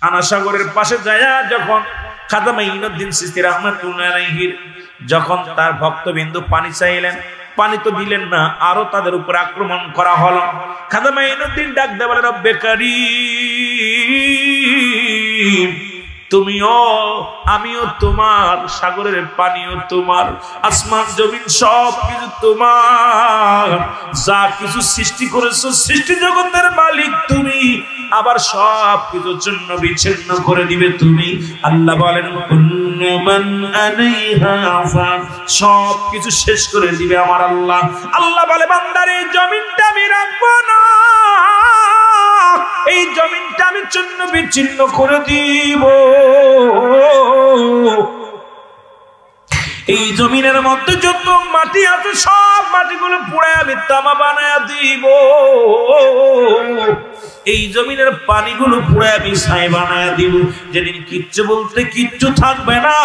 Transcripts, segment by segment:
আনা সাগরের পাশে যায় যখন খাজা মাইনুদ্দিন চিশতি রাহমাতুল্লাহ আলাইহির যখন তার ভক্তবিন্দু পানি চাইলেন, পানি তো দিলেন না, আরো তাদের উপর আক্রমণ করা হলো। খাজা মাইনুদ্দিন ডাক দিয়ে বলে, রব্বে কারীম, তুমিও আমিও তোমার, সাগরের পানিও তোমার, আসমান জমিন সব কিছু তোমার, যা কিছু সৃষ্টি করেছো সৃষ্টি জগতের মালিক তুমি, আবার সব কিছু জন্য বিচ্ছিন্ন করে দিবে তুমি। আল্লাহ বলেন কুল্লু মান আলাইহা ফান, সব কিছু শেষ করে দিবে আমার আল্লাহ। আল্লাহ বলে বান্দারে জমিনটা আমি রাখবো না, এই জমিনটা আমি চূর্ণ বিচ্ছিন্ন করে দিব, এই জমিনের মধ্যে যত মাটি আছে সব মাটিগুলো পুড়ে আমি তামা বানায়া দিব, এই জমিনের পানিগুলো পুড়ে আমি ছাই বানায়া দিব। যেদিন কিচ্ছু বলতে কিচ্ছু থাকবে না,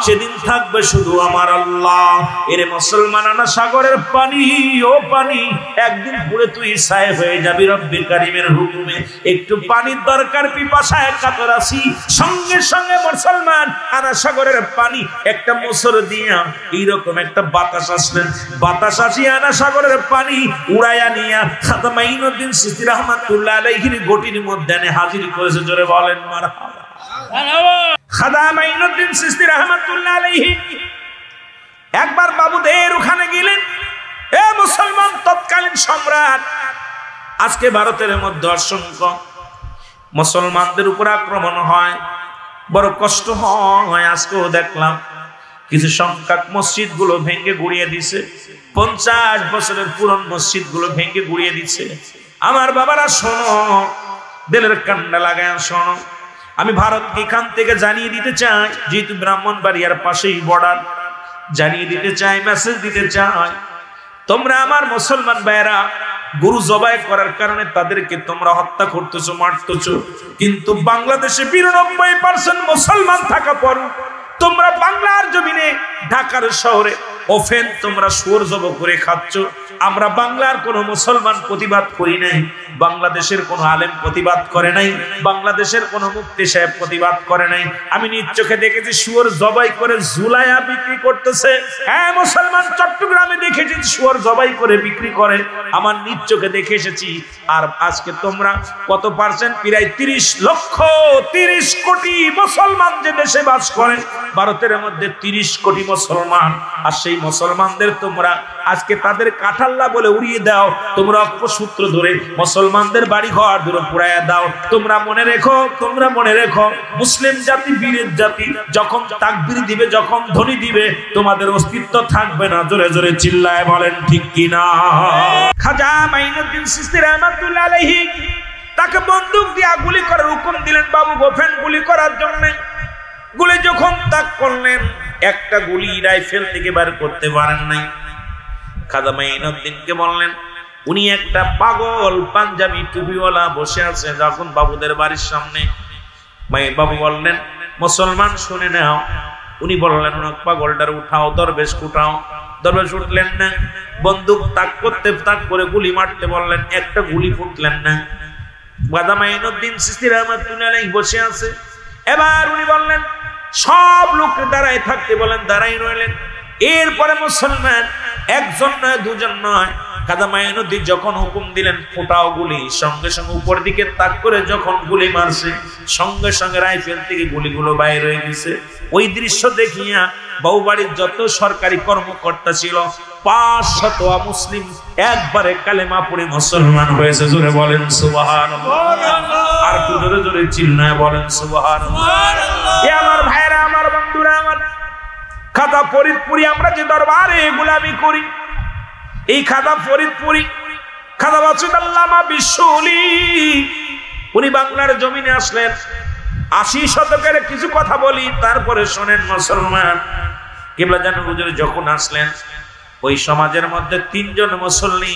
সেদিন থাকবে শুধু আমার আল্লাহ। এরে মুসলমান, আনা সাগরের পানি, ও পানি, একদিন পুড়ে তুই ছাই হয়ে যাবি রব্বে কারীমের হুকুমে। একটু পানির দরকার, পিপাসায় কাতর আছি, সঙ্গে সঙ্গে মুসলমান আনা সাগরের পানি একটা মোচর দিয়া এইরকম একটা বাতাস আসলেন, বাতাস আসিয়া আনা সাগরের পানি উড়াইয়া নিয়া খাজা মাইনুদ্দিন চিশতি রাহমাতুল্লাহ আলাইহির গটির মধ্যে এনে হাজির করেছে। জোরে বলেন মারহাবা। খাজা মাইনুদ্দিন চিশতি রাহমাতুল্লাহ আলাইহি একবার বাবুদের ওখানে গেলেন। এ মুসলমান, তৎকালীন সম্রাট, আজকে ভারতের মধ্যে অসংখ্য মুসলমানদের উপর আক্রমণ হয়, বড় কষ্ট হয়। আজকেও দেখলাম কিছু সংখ্যক মসজিদ গুলো ভেঙে গুড়িয়ে দিছে, 50 বছরের পুরন মসজিদ গুলো ভেঙে গুড়িয়ে দিছে। আমার বাবারা শোনো, দিলের কান্ডা লাগায় শোনো, আমি ভারতকে এখান থেকে জানিয়ে দিতে চাই, যেহেতু ব্রাহ্মণবাড়িয়ার পাশেই বর্ডার, জানিয়ে দিতে চাই, মেসেজ দিতে চাই, তোমরা আমার মুসলমান ভাইয়েরা গরু জবাই করার কারণে তাদেরকে তোমরা হত্যা করতেছো, মারতেছো, কিন্তু বাংলাদেশে 92% মুসলমান থাকা পর তোমরা বাংলার জমিনে ঢাকার শহরে ওফেন তোমরা শুয়োর জবাই করে খাচ্ছ। আমরা বাংলার কোন মুসলমান প্রতিবাদ করি নাই, বাংলাদেশের কোন আলেম প্রতিবাদ করে নাই, বাংলাদেশের কোন মুফতি সাহেব প্রতিবাদ করে নাই। আমি নিজ চোখে দেখেছি শুয়োর জবাই করে ঝুলাইয়া বিক্রি করতেছে। হ্যাঁ মুসলমান, চট্টগ্রামে দেখেছি শুয়োর জবাই করে বিক্রি করে, আমার নিজ চোখে দেখে এসেছি। আর আজকে তোমরা কত পার্সেন্ট? প্রায় 30 কোটি মুসলমান যে দেশে বাস করে, ভারতের মধ্যে 30 কোটি মুসলমান। আর সেই মুসলমানদের তোমরা আজকে তাদের কাঠাল্লা বলে উড়িয়ে দাও, তোমরা অক্ষসূত্র ধরে মুসলমানদের বাড়ি ঘর ধরে পুড়াইয়া দাও। তোমরা মনে রেখো, মুসলিম জাতি বীরের জাতি, যখন তাকবীর দিবে, যখন ধ্বনি দিবে, তোমাদের অস্তিত্ব থাকবে না। জোরে জোরে চিল্লায় বলেন ঠিক কিনা? খাজা মাইনুদ্দিন চিশতি রাহমাতুল্লাহ আলাইহি তাকে বন্দুক দিয়ে গুলি করার হুকুম দিলেন, বাবু গোফেন গুলি করার জন্য। গুলি যখন তাক করলেন, একটা গুলি রাইফেল থেকে বার করতে পারেন নাই। খাজা মাইনুদ্দিনকে বললেন, উনি একটা পাগল পাঞ্জাবি টুপিওয়ালা বসে আছে যখন বাবুদের বাড়ির সামনে। বাবু বললেন, মুসলমান শুনে নাও। উনি বললেন, পাগলটার উঠাও, দরবেশ উঠাও। দরবেশ উঠলেন না, বন্দুক তাক করে গুলি মারতে বললেন, একটা গুলি ফুটলেন না। খাজা মাইনুদ্দিন চিশতি রাহমাতুল্লাহ আলাইহি বসে আছে। এবার উনি বললেন, সব লোক দাঁড়ায় থাকতে বলেন, দাঁড়াই রইলেন। এরপরে মুসলমান একজন নয়, দুজন নয়, খাজা মাইনুদ্দিন যখন হুকুম দিলেন ফোটাও গুলি, সঙ্গে সঙ্গে উপর দিকে তাক করে যখন গুলি মারছে, সঙ্গে সঙ্গে রাইফেল থেকে গুলিগুলো বাইর হয়ে গেছে। ওই দৃশ্য দেখিয়া বাবুবাড়ির যত সরকারি কর্মকর্তা ছিল 500 মুসলিম একবারে কালেমা পড়ে মুসলমান হয়েছে। জোরে বলেন সুবহানাল্লাহ। আর জোরে জোরে চিল্লায় বলেন সুবহানাল্লাহ। এ আমার ভাইরা, আমার বন্ধুরা, আমার খাজা ফরিদপুরি, আমরা যে দরবারে গোলামি করি, এই খাজা ফরিদপুরি, খাজা মাসুদ আল্লামা বিশ্বলি, উনি বাংলার জমিনে আসলেন। 80 শতকের কিছু কথা বলি, তারপরে শোনেন মুসলমান। কিবলাজান হুজুর যখন আসলেন, ওই সমাজের মধ্যে 3 জন মুসল্লি,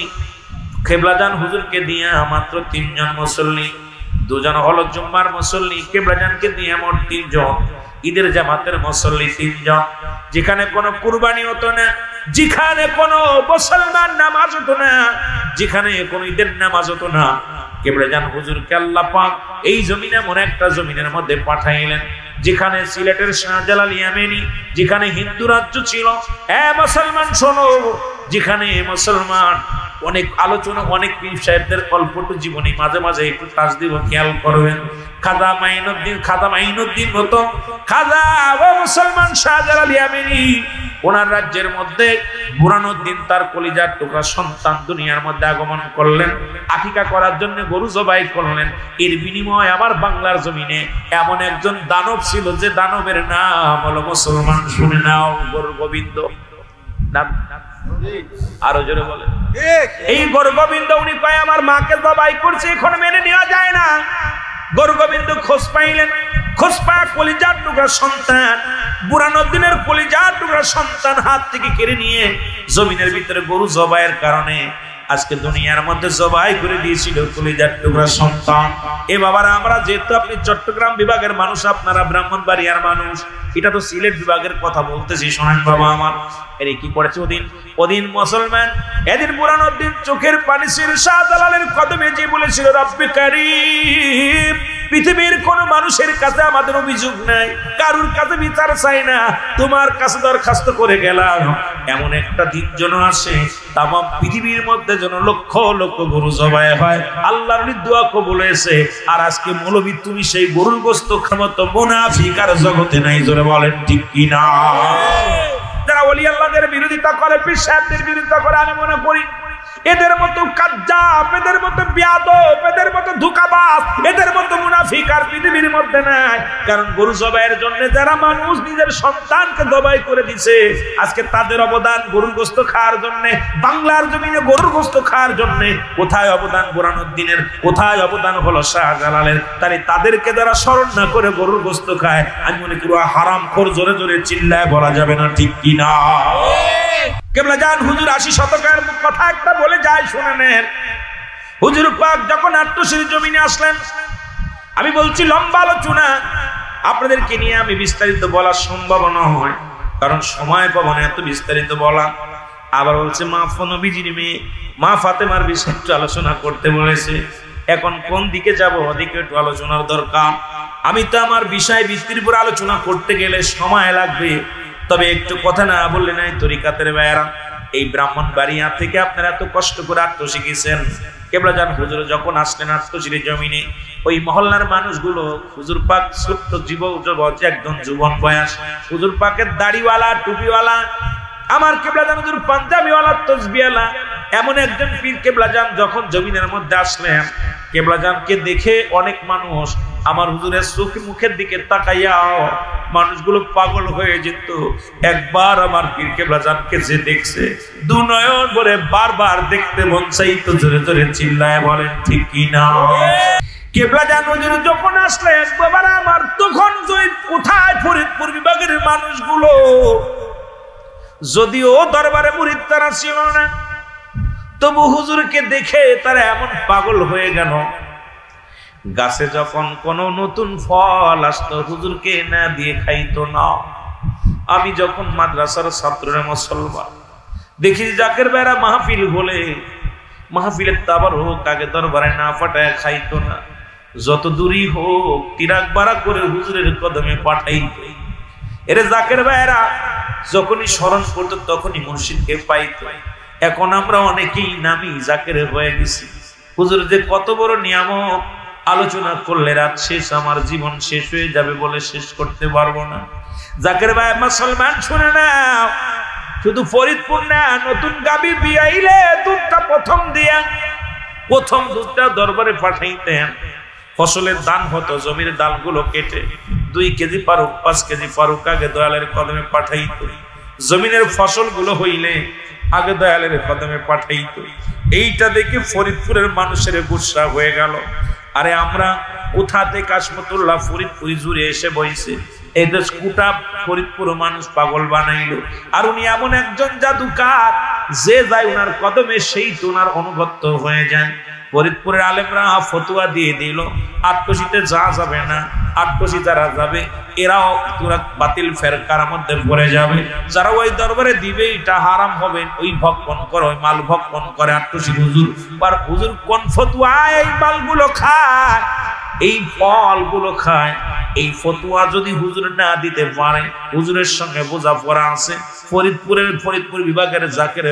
কিবলাজান হুজুরকে দিয়ে মাত্র 3 জন মুসল্লি, 2 জন হলো জুম্মার মুসল্লি, কিবলাজানকে দিয়ে মোট 3 জন, ঈদের জামাতের মুসল্লি 3 জন। যেখানে কোনো কুরবানি হতো না, যেখানে কোনো মুসলমান নামাজ হতো না, যেখানে কোনো ঈদের নামাজ হতো না, কেবলা জান হুজুরকে আল্লাহ পাক এই জমিনে এমন একটা জমিনের মধ্যে পাঠাইলেন যেখানে সিলেটের শাহজালাল ইয়ামেনি, যেখানে হিন্দু রাজ্য ছিল। মুসলমান শোনো, যেখানে মুসলমান অনেক আলোচনা, অনেক পীর সাহেবদের অল্পটু জীবনী মাঝে মাঝে একটু টাচ দিব, খেয়াল করবেন। খাজা মাইনুদ্দিন মতো খাজা ও মুসলমান শাহজালাল ইয়ামেনি, ওনার রাজ্যের মধ্যে বুরহানুদ্দিন তার কলিজার টুকরা সন্তান দুনিয়ার মধ্যে আগমন করলেন, আকিকা করার জন্য গরু জবাই করলেন। এর বিনিময়ে আমার বাংলার জমিনে এমন একজন দানব ছিল, যে দানবের নাম হলো মুসলমান। শুনে নাও, গরু গোবিন্দ নাম। আরো জোরে বলে, এই গরু গোবিন্দ উনি কয় আমার মাকে জবাই করছে, এখন মেনে নেওয়া যায় না। গরু গোবিন্দ খোঁজ পাইলেন, খোঁজ পায় কলিজার টুকরা সন্তান, বুরহানুদ্দিনের কলিজার টুকরা সন্তান হাত থেকে কেড়ে নিয়ে জমিনের ভিতরে গরু জবাইয়ের কারণে আজকে দুনিয়ার মধ্যে জবাই করে দিয়েছিল কলিজার টুকরা সন্তান। এ বাবারা, আমরা যেহেতু আপনি চট্টগ্রাম বিভাগের মানুষ, আপনারা ব্রাহ্মণবাড়িয়ার মানুষ, এটা তো সিলেট বিভাগের কথা বলতেছি, শোনেন বাবা আমার। এর কি করেছে ওদিন মুসলমান, এদিন বুরহানুদ্দিন চোখের পানি ছিল শাহজালালের কদমে, যে বলেছিল রব্বে কারীম, পৃথিবীর কোন মানুষের কাছে আমাদের অভিযোগ নাই, কারুর কাছে বিচার চাই না, তোমার কাছে দরখাস্ত করে গেলাম এমন একটা দিন যেন আসে তামাম পৃথিবীর মধ্যে যেন লক্ষ লক্ষ গরু জবাই হয়, আল্লাহর দোয়া কবুল হয়েছে। আর আজকে মৌলবী তুমি সেই গরুর গোশত খামতো মুনাফিক আর জগতে নাই, জোরে বলেন ঠিক কিনা? যারা ওলি আল্লাহদের বিরোধিতা করে, পীর সাহেবদের বিরোধিতা করে, আমি মনে করি এদের মতো কাজ্জাব, এদের মতো বিয়াদব, এদের মতো ধোঁকাবাজ, এদের মতো মুনাফিক আর পৃথিবীর মধ্যে নাই। কারণ গরু জবাইয়ের জন্য যারা মানুষ নিজের সন্তানকে জবাই করে দিছে, আজকে তাদের অবদান গরুর গোশত খাওয়ার জন্য, বাংলার জমিনে গরুর গোশত খাওয়ার জন্য কোথায় অবদান বুরহানুদ্দিনের, কোথায় অবদান হলো শাহজালালের? তাই তাদেরকে যারা স্মরণ না করে গরুর গোশত খায়, আমি মনে করি হারামখোর, জোরে জোরে চিল্লায় বলা যাবে না, ঠিক কিনা? কেবলা জান হুজুর 80 শতকের কথা একটা বলে যায়, শুনে নেন। হুজুর পাক যখন আট্টশির জমিনে আসলেন, আমি বলছি লম্বা আলোচনা আপনাদেরকে নিয়ে আমি বিস্তারিত বলা সম্ভব নয়, কারণ সময় পাবো না এত বিস্তারিত বলা। আবার বলছে মা নবীজির মেয়ে মা ফাতেমার বিষয়ে একটু আলোচনা করতে বলেছে। এখন কোন দিকে যাব, ওদিকে একটু আলোচনার দরকার। আমি তো আমার বিষয় ভিত্তির উপর আলোচনা করতে গেলে সময় লাগবে, তবে একটু কথা না বললে নাই। তরিকাতের ভাইয়েরা, এই ব্রাহ্মণবাড়িয়া থেকে আপনারা এত কষ্ট করে আত্ম শিখেছেন। কেবলা জান হুজুর যখন আসলেন আত্মশির জমিনে, ওই মহল্লার মানুষগুলো হুজুর পাক ছোট্ট একদম যুবন বয়স, হুজুর পাকের দাড়িওয়ালা, টুপিওয়ালা, আমার কেবলা জান হুজুর পাঞ্জাবিওয়ালা, তসবিওয়ালা, এমন একজন পীর কেবলা জান যখন জমিনের মধ্যে আসলেন, কেবলা জানকে দেখে অনেক মানুষ আমার হুজুরের চোখে মুখের দিকে তাকাইয়া মানুষগুলো পাগল হয়ে যেত। একবার আমার পীর কেবলা জানকে যে দেখছে, দু নয়ন ভরে বারবার দেখতে মন চাইতো, জোরে জোরে চিল্লায় বলেন ঠিক কিনা? কেবলা জান হুজুর যখন আসলেন বাবার আমার, তখন কোথায় ফরিদপুর বিভাগের মানুষগুলো, যদিও দরবারে মুরিদ তারা ছিল না, তবু হুজুরকে দেখে তারা এমন পাগল হয়ে গেল। গাছে যখন কোন নতুন ফল আসতো, হুজুরকে না দিয়ে খাইতো না। আমি যখন মাদ্রাসার ছাত্ররা মুসলমান দেখি জাকের বেড়া মাহফিল হলে, মাহফিলের তাবার হোক আগে দরবারে না ফাটায় খাইতো না, যত দূরই হোক তিরাক বাড়া করে হুজুরের কদমে পাঠাইতো। এরে জাকের বেড়া যখনই স্মরণ করতো তখনই মুর্শিদকে পাইতো। এখন আমরা অনেকেই নামি জাকের হয়ে গেছি। হুজুর যে কত বড় নিয়ামত, আলোচনা করলে রাত শেষ, আমার জীবন শেষ হয়ে যাবে বলে শেষ করতে পারবো না। জাকের ভাই মুসলমান শুনে না, শুধু ফরিদপুর না, নতুন গাবি বিয়াইলে দুধটা প্রথম দুধটা দরবারে পাঠাইতেন। ফসলের দান হতো, জমির ডালগুলো কেটে 2 কেজি পারুক 5 কেজি পারুক আগে দয়ালের কদমে পাঠাইতো। জমিনের ফসলগুলো হইলে আগে দয়ালের কদমে পাঠাইতো। এইটা দেখে ফরিদপুরের মানুষের গুসা হয়ে গেল। আরে আমরা কোথাতে কাশমতুল্লাহ ফরিদপুরি জুড়ে এসে বইছে, এই দেশ কুটা ফরিদপুর মানুষ পাগল বানাইলো। আর উনি এমন একজন জাদুকার, যে যায় উনার কদমে সেই তো উনার অনুগত হয়ে যায়। ফরিদপুরের আলেমরা ফতুয়া দিয়ে দিল আট্টশিতে যা যাবে না, আট্টশি যারা যাবে এরাও তোরা বাতিল ফেরকার মধ্যে পড়ে যাবে। যারা ওই দরবারে দিবে এটা হারাম হবে, ওই ভক্ষণ করে, ওই মাল ভক্ষণ করে আট্টশি হুজুর। আর হুজুর কোন ফতুয়া এই মালগুলো খায়, এই ফলগুলো খায়। এই ফতুয়া যদি হুজুর না দিতে পারে, হুজুরের সঙ্গে বোঝাপড়া আছে। ফরিদপুর বিভাগের জাকের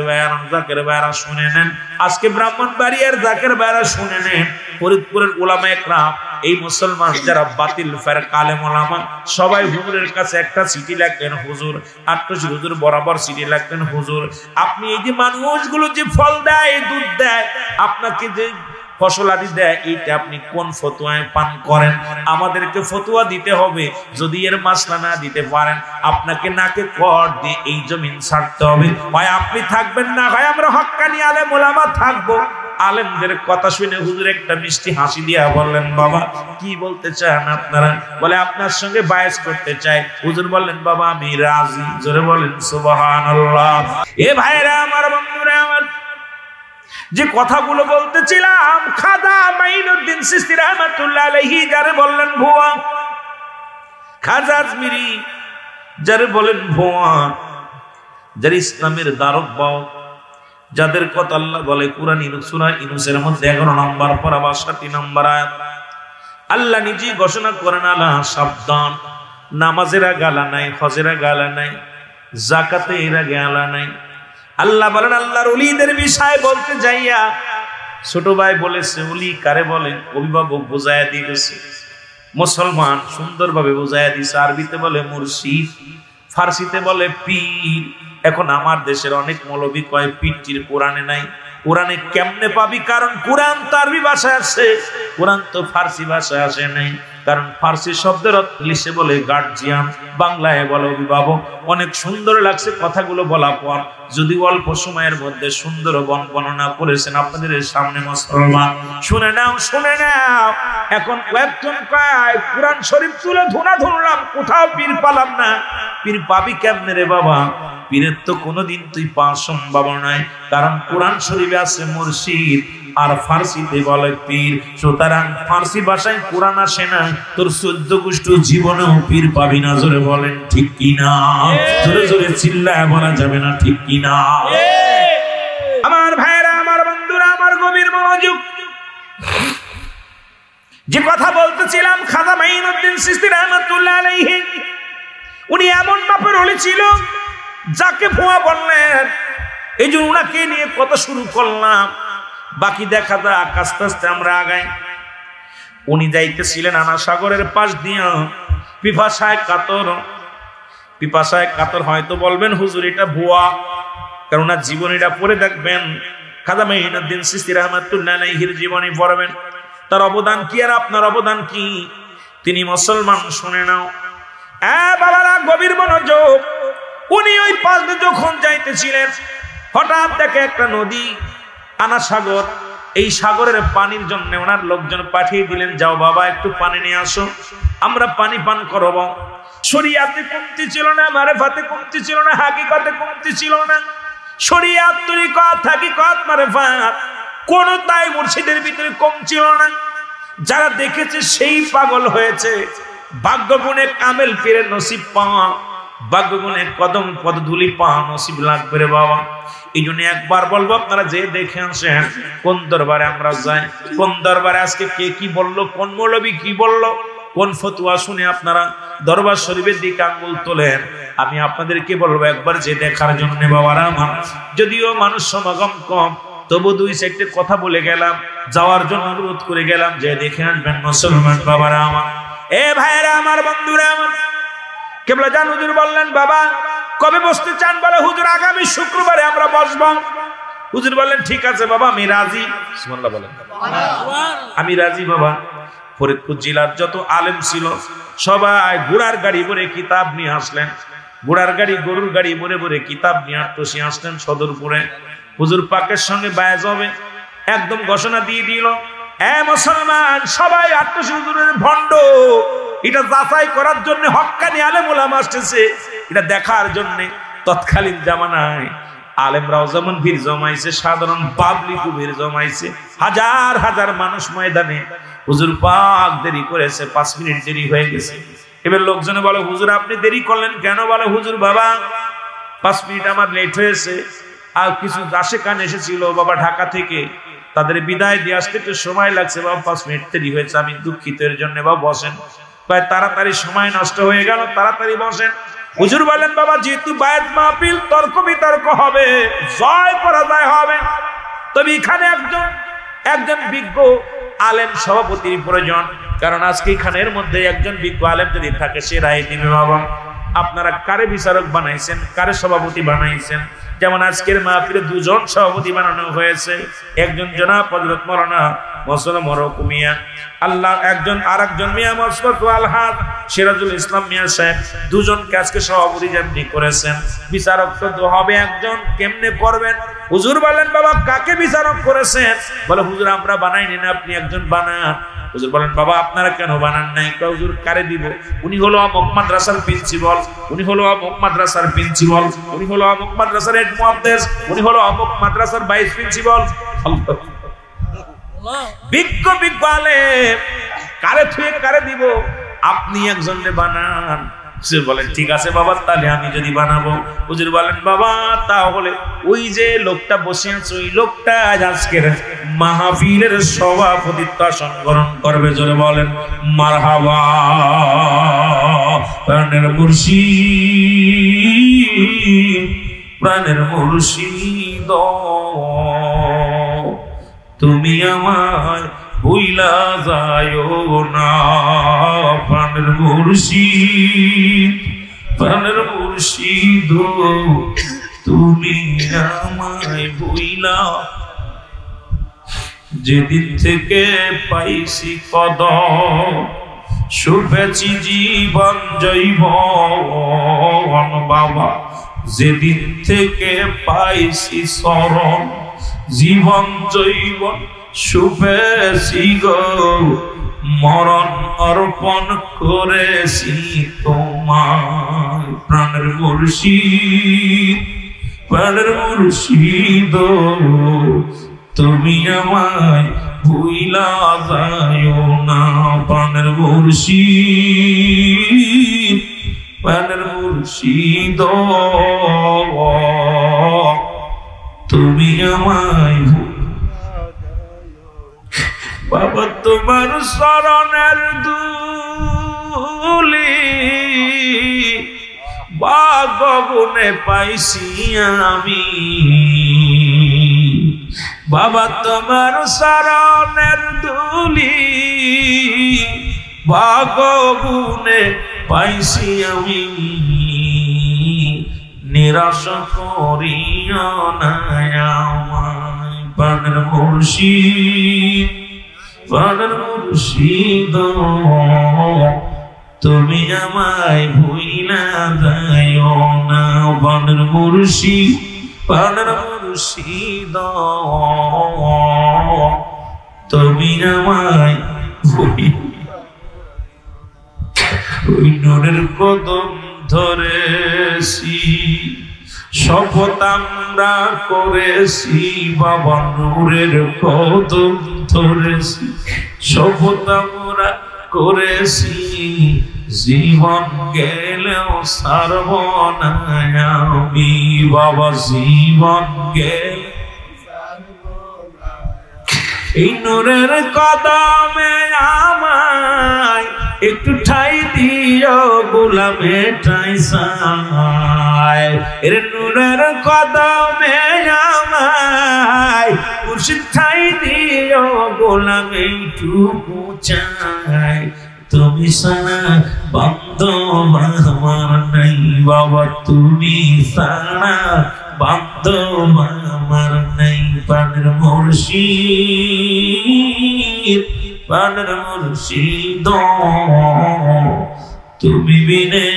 ভাইয়ারা শুনে নেন, আজকে ব্রাহ্মণবাড়িয়ার জাকের ভাইয়ারা শুনে নেন, ফরিদপুরের উলামা একরাম, এই মুসলমান যারা বাতিল ফেরকা আলেম ওলামা সবাই হুজুরের কাছে একটা চিঠি লিখলেন, হুজুর আট্টশি হুজুর বরাবর চিঠি লিখলেন, হুজুর আপনি এই যে মানুষগুলো যে ফল দেয়, দুধ দেয়, আপনাকে যে ফসল আদি দেয়, এইটা আপনি কোন ফতুয়ায় পান করেন? আমাদেরকে ফতুয়া দিতে হবে। যদি এর মাসলা না দিতে পারেন, আপনাকে নাকে কর দিয়ে এই জমিন ছাড়তে হবে। হয় আপনি থাকবেন না, হয় আমরা হক্কানি আলেম ওলামা থাকবো। আলেমদের কথা শুনে হুজুর একটা মিষ্টি হাসি দিয়া বললেন, বাবা কি বলতে চান আপনারা? বলে আপনার সঙ্গে বায়াস করতে চাই। হুজুর বললেন, বাবা আমি রাজি। জোরে বলেন সুবহানাল্লাহ। এ ভাইরা আমার, বন্ধুরা আমার, যে কথাগুলো বলতেছিলাম, খাজা মাইনুদ্দিন চিশতি রাহমাতুল্লাহ আলাইহি যারে বললেন ভুয়া, খাজা আজমিরি যারে বলেন ভুয়া, যারা ইসলামের দ্বারক বাও, যাদের কথা আল্লাহ বলে কুরআন সূরা ইউনূসের মধ্যে 11 নম্বর পারা 62 নম্বর আয়াত, আল্লাহ নিজেই ঘোষণা করেন, আল্লাহ সাবধান, নামাজের গালা নাই, হজের গালা নাই, যাকাতের গালা নাই। আল্লাহ বলেন, আল্লাহর ওলিদের বিষয় বলতে যাইয়া ছোট ভাই বলেছে, ওলি কারে বলে? অভিভাবক বোঝায়া দিয়ে গেছে, মুসলমান সুন্দরভাবে বোঝায়া দিছে। আরবিতে বলে মুর্শিদ, ফার্সিতে বলে পীর। এখন আমার দেশের অনেক মৌলবী কয় পীরটির কোরআনে নাই। কোরআনে কেমনে পাবি? কারণ কোরআন তো আরবি ভাষায় আছে, কোরআন তো ফার্সি ভাষায় আসে নাই। কারণ ফার্সি শব্দের ইংলিশে বলে গার্জিয়ান, বাংলায় বলে অভিভাবক। অনেক সুন্দর লাগছে কথাগুলো বলা পর, যদি অল্প সময়ের মধ্যে সুন্দর বর্ণনা করেছেন আপনাদের সামনে। মুসলমান শুনে নাও, শুনে নাও। এখন কয়েকজন কয় কোরআন শরীফ তুলে ধুনা ধরলাম, কোথাও পীর পালাম না। পীর পাবি কেমনে রে বাবা? পীরের তো কোনোদিন তুই পাওয়া সম্ভব নয়, কারণ কোরআন শরীফে আছে মুর্শিদ আর ফার্সিতে বলে পীর। সুতরাং ফার্সি ভাষায় কোরআন আসে না, তোর 14 গোষ্ঠী জীবনেও পীর পাবি না। জোরে বলেন ঠিক কিনা? জোরে জোরে চিল্লায় বলা যাবে না ঠিক কিনা? আমার ভাইরা, আমার বন্ধুরা, আমার গভীর মনোযোগ। যে কথা বলতেছিলাম, খাজা মাইনুদ্দিন চিশতি রাহমাতুল্লাহ আলাইহি, উনি এমন মাপের ওলি ছিল, যাকে ভুয়া বললেন। এই যে উনাকে নিয়ে কথা শুরু করলাম, বাকি দেখা যাক আস্তে আস্তে আমরা আগাই। উনি যাইতেছিলেন আনা সাগরের পাশ দিয়া, পিপাসায় কাতর। হয়তো বলবেন হুজুর এটা ভুয়া, কারণ ওনার জীবনীটা পড়ে দেখবেন, খাজা মাইনুদ্দিন চিশতি রাহমাতুল্লাহ আলাইহির জীবনী পড়বেন, তার অবদান কি আর আপনার অবদান কি তিনি মুসলমান শুনে নাও। বাবারা গভীর মনোযোগ। উনি ওই পাশ দিয়ে যখন যাইতেছিলেন, হঠাৎ দেখে একটা নদী, আনা সাগর। এই সাগরের পানির জন্য ওনার লোকজন পাঠিয়ে দিলেন, যাও বাবা একটু পানি নিয়ে আসো, আমরা পানি পান করব। শরিয়াতে কমতি ছিল না, মারেফাতে কমতি ছিল না, হাকিকতে কমতি ছিল না। শরিয়াত, তরিকত, হাকিকত, মারেফাত কোনটাই মুর্শিদের ভিতরে কম ছিল না। যারা দেখেছে সেই পাগল হয়েছে। ভাগ্যগুণে কামেল পীরের নসিব পাওয়া, ভাগ্যগুণে কদম পদধূলি পাওয়া নসিব লাগবে রে বাবা। এই জন্য একবার বলবো, আপনারা যে দেখে আসেন কোন দরবারে আমরা যাই, কোন দরবারে আজকে কে কি বললো, কোন মৌলবী কি বললো, কোন ফতুয়া শুনে আপনারা দরবার শরীফের দিকে আঙ্গুল তোলেন। আমি আপনাদেরকে বলবো একবার যে দেখার জন্য বাবারা আমার। যদিও মানুষ সমাগম কম, তবু 2 কথা বলে গেলাম, যাওয়ার জন্য অনুরোধ করে গেলাম, যে দেখে আসবেন মুসলমান বাবারা আমার। এ ভাইরা আমার, বন্ধুরা আমার, কেবলা জান হুজুর বললেন, বাবা কবে বসতে চান? বলে হুজুর আগামী শুক্রবারে আমরা বসবো। হুজুর বললেন ঠিক আছে বাবা, আমি রাজি। সুবহানাল্লাহ বলেন। আমি রাজি বাবা। ফরিদপুর জেলার যত আলেম ছিল সবাই ঘোড়ার গাড়ি ভরে কিতাব নিয়ে আসলেন। ঘোড়ার গাড়ি, গরুর গাড়ি ভরে ভরে কিতাব নিয়ে আট্টশি আসলেন সদরপুরে। হুজুর পাকের সঙ্গে বায়াজ হবে, একদম ঘোষণা দিয়ে দিল, মুসলমান সবাই আট্টশি হুজুরের ভণ্ড। এটা যাচাই করার জন্য হক্কানি আলেম ওলামা আসতেছে, এটা দেখার জন্য। তৎকালীন জামানায় আলেমরাও যেমন ভিড় জমাইছে, সাধারণ পাবলিকও ভিড় জমাইছে, হাজার হাজার মানুষ ময়দানে। হুজুর পাক দেরি করেছে, 5 মিনিট দেরি হয়ে গেছে। এবার লোকজনে বলে, হুজুর আপনি দেরি করলেন কেন? বলে, হুজুর বাবা 5 মিনিট আমার লেট হয়েছে, আর কিছু আশেকান এসেছিল বাবা ঢাকা থেকে, তাদের বিদায় দিয়ে আসতে একটু সময় লাগছে বাবা, 5 মিনিট দেরি হয়েছে, আমি দুঃখিত এর জন্য। বাবা বসেন। তাড়াতাড়ি সময় নষ্ট হয়ে গেল, তাড়াতাড়ি বসেন। হুজুর বলেন, বাবা যেহেতু বায়াত মাহফিল, তর্ক বিতর্ক হবে, জয় পরাজয় হবে, তবে এখানে একজন বিজ্ঞ আলেম সভাপতির প্রয়োজন, কারণ আজকে এখানের মধ্যে একজন বিজ্ঞ আলেম যদি থাকে সে রায় দিবে। বাবা আপনারা কারে বিচারক বানাইছেন, কারে সভাপতি বানাইছেন? যেমন আজকের মাহফিলে 2 জন সভাপতি বানানো হয়েছে, একজন জনাব হযরত মাওলানা মুসলমান মরকুম মিয়া, আল্লাহ একজন, আরেকজন মিয়া মুশফাক আলহাদ সিরাজুল ইসলাম মিয়া সাহেব, 2 জনকে আজকে সভাপতি জানি করেছেন। বিচারক তো হবে একজন, কেমনে করবেন? হুজুর বলেন, বাবা কাকে বিচারক করেছেন? বলে, হুজুর আমরা বানাইনি না, আপনি একজন বানান। হুজুর বলেন, বাবা আপনারা কেন বানান নাই? হুজুর কারে দিব? উনি হলো অমুক মাদ্রাসার প্রিন্সিপাল, উনি হলো অমুক মাদ্রাসার প্রিন্সিপাল, উনি হলো অমুক মাদ্রাসার হেড মুহাদ্দিস, উনি হলো অমুক মাদ্রাসার ভাইস প্রিন্সিপাল। বিজ্ঞ বিজ্ঞ আলেম কারে থুয়ে কারে দিব? আপনি একজনকে বানান। হুজুর বলেন, ঠিক আছে বাবা, তাহলে আমি যদি বানাবো। হুজুর বলেন, বাবা তাহলে ওই যে লোকটা বসে আছে, ওই লোকটা আজকের মাহফিলের সভাপতিত্ব আসন গ্রহণ করবে। জোরে বলেন মারহাবা। প্রাণের মুর্শিদ, প্রাণের মুর্শিদ, তুমি আমায় ভুইলা যায়ও না। প্রাণের মুর্শিদ, প্রাণের মুর্শিদ, তুমি আমায় ভুইলা। যেদিন থেকে পাইছি কদম, শুভেছি জীবন জৈবন। বাবা যেদিন থেকে পাইছি শরণ, জীবন জৈবন শুভেছি গো, মরণ অর্পণ করেছি তোমার। প্রাণের মুর্শিদ, প্রাণের মুর্শিদ, তুমি আমায় ভুইলা যায়ও না। প্রাণের মুর্শিদ, প্রাণের মুর্শিদ, তুমি আমায়। বাবা তোমার শরণের ধুলি বাগগুনে পাইছি আমি। বাবা তোমার শরণের ধুলি বাগগুনে পাইছি আমি। নিরাশ করিও না আমায়। প্রাণের মুর্শিদ, প্রাণের মুর্শিদ, তুমি আমায় ভুইলা যায়ও না। প্রাণের মুর্শিদ, প্রাণের মুর্শিদ, তুমি আমায় ওই নূরের কদম ধরেছি, শপথ আমরা করেছি। বাবা নূরের কদম ধরেছি, শপথ আমরা করেছি। জীবন গেলেও ছাড়ব না আমি। বাবা জীবন গেলে এই নূরের কদমে আমায় একটু ঠাই দিও, গোলামে ঠাই সায়। এর নূরের কদমে আমায় মুর্শিদ ঠাই দিও, গোলামে টুকু চাই। তুমি সারা বান্ধব আমার নাই। বাবা তুমি সারা বান্ধব আমার নাই। প্রাণের মুর্শিদ, প্রাণের মুর্শিদ, তুমি বিনে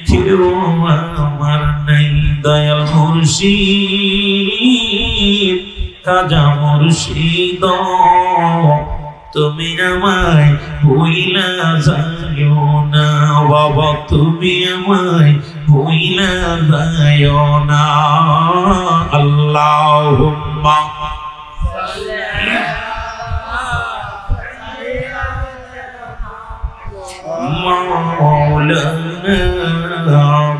কেউ আমার নাই। দয়াল মুর্শিদ, খাজা মুর্শিদ, তুমি আমায় ভুইলা যাইও না। বাবা তুমি আমায় ভুইলা যায়ও না। আল্লাহুম্মা মাওলানা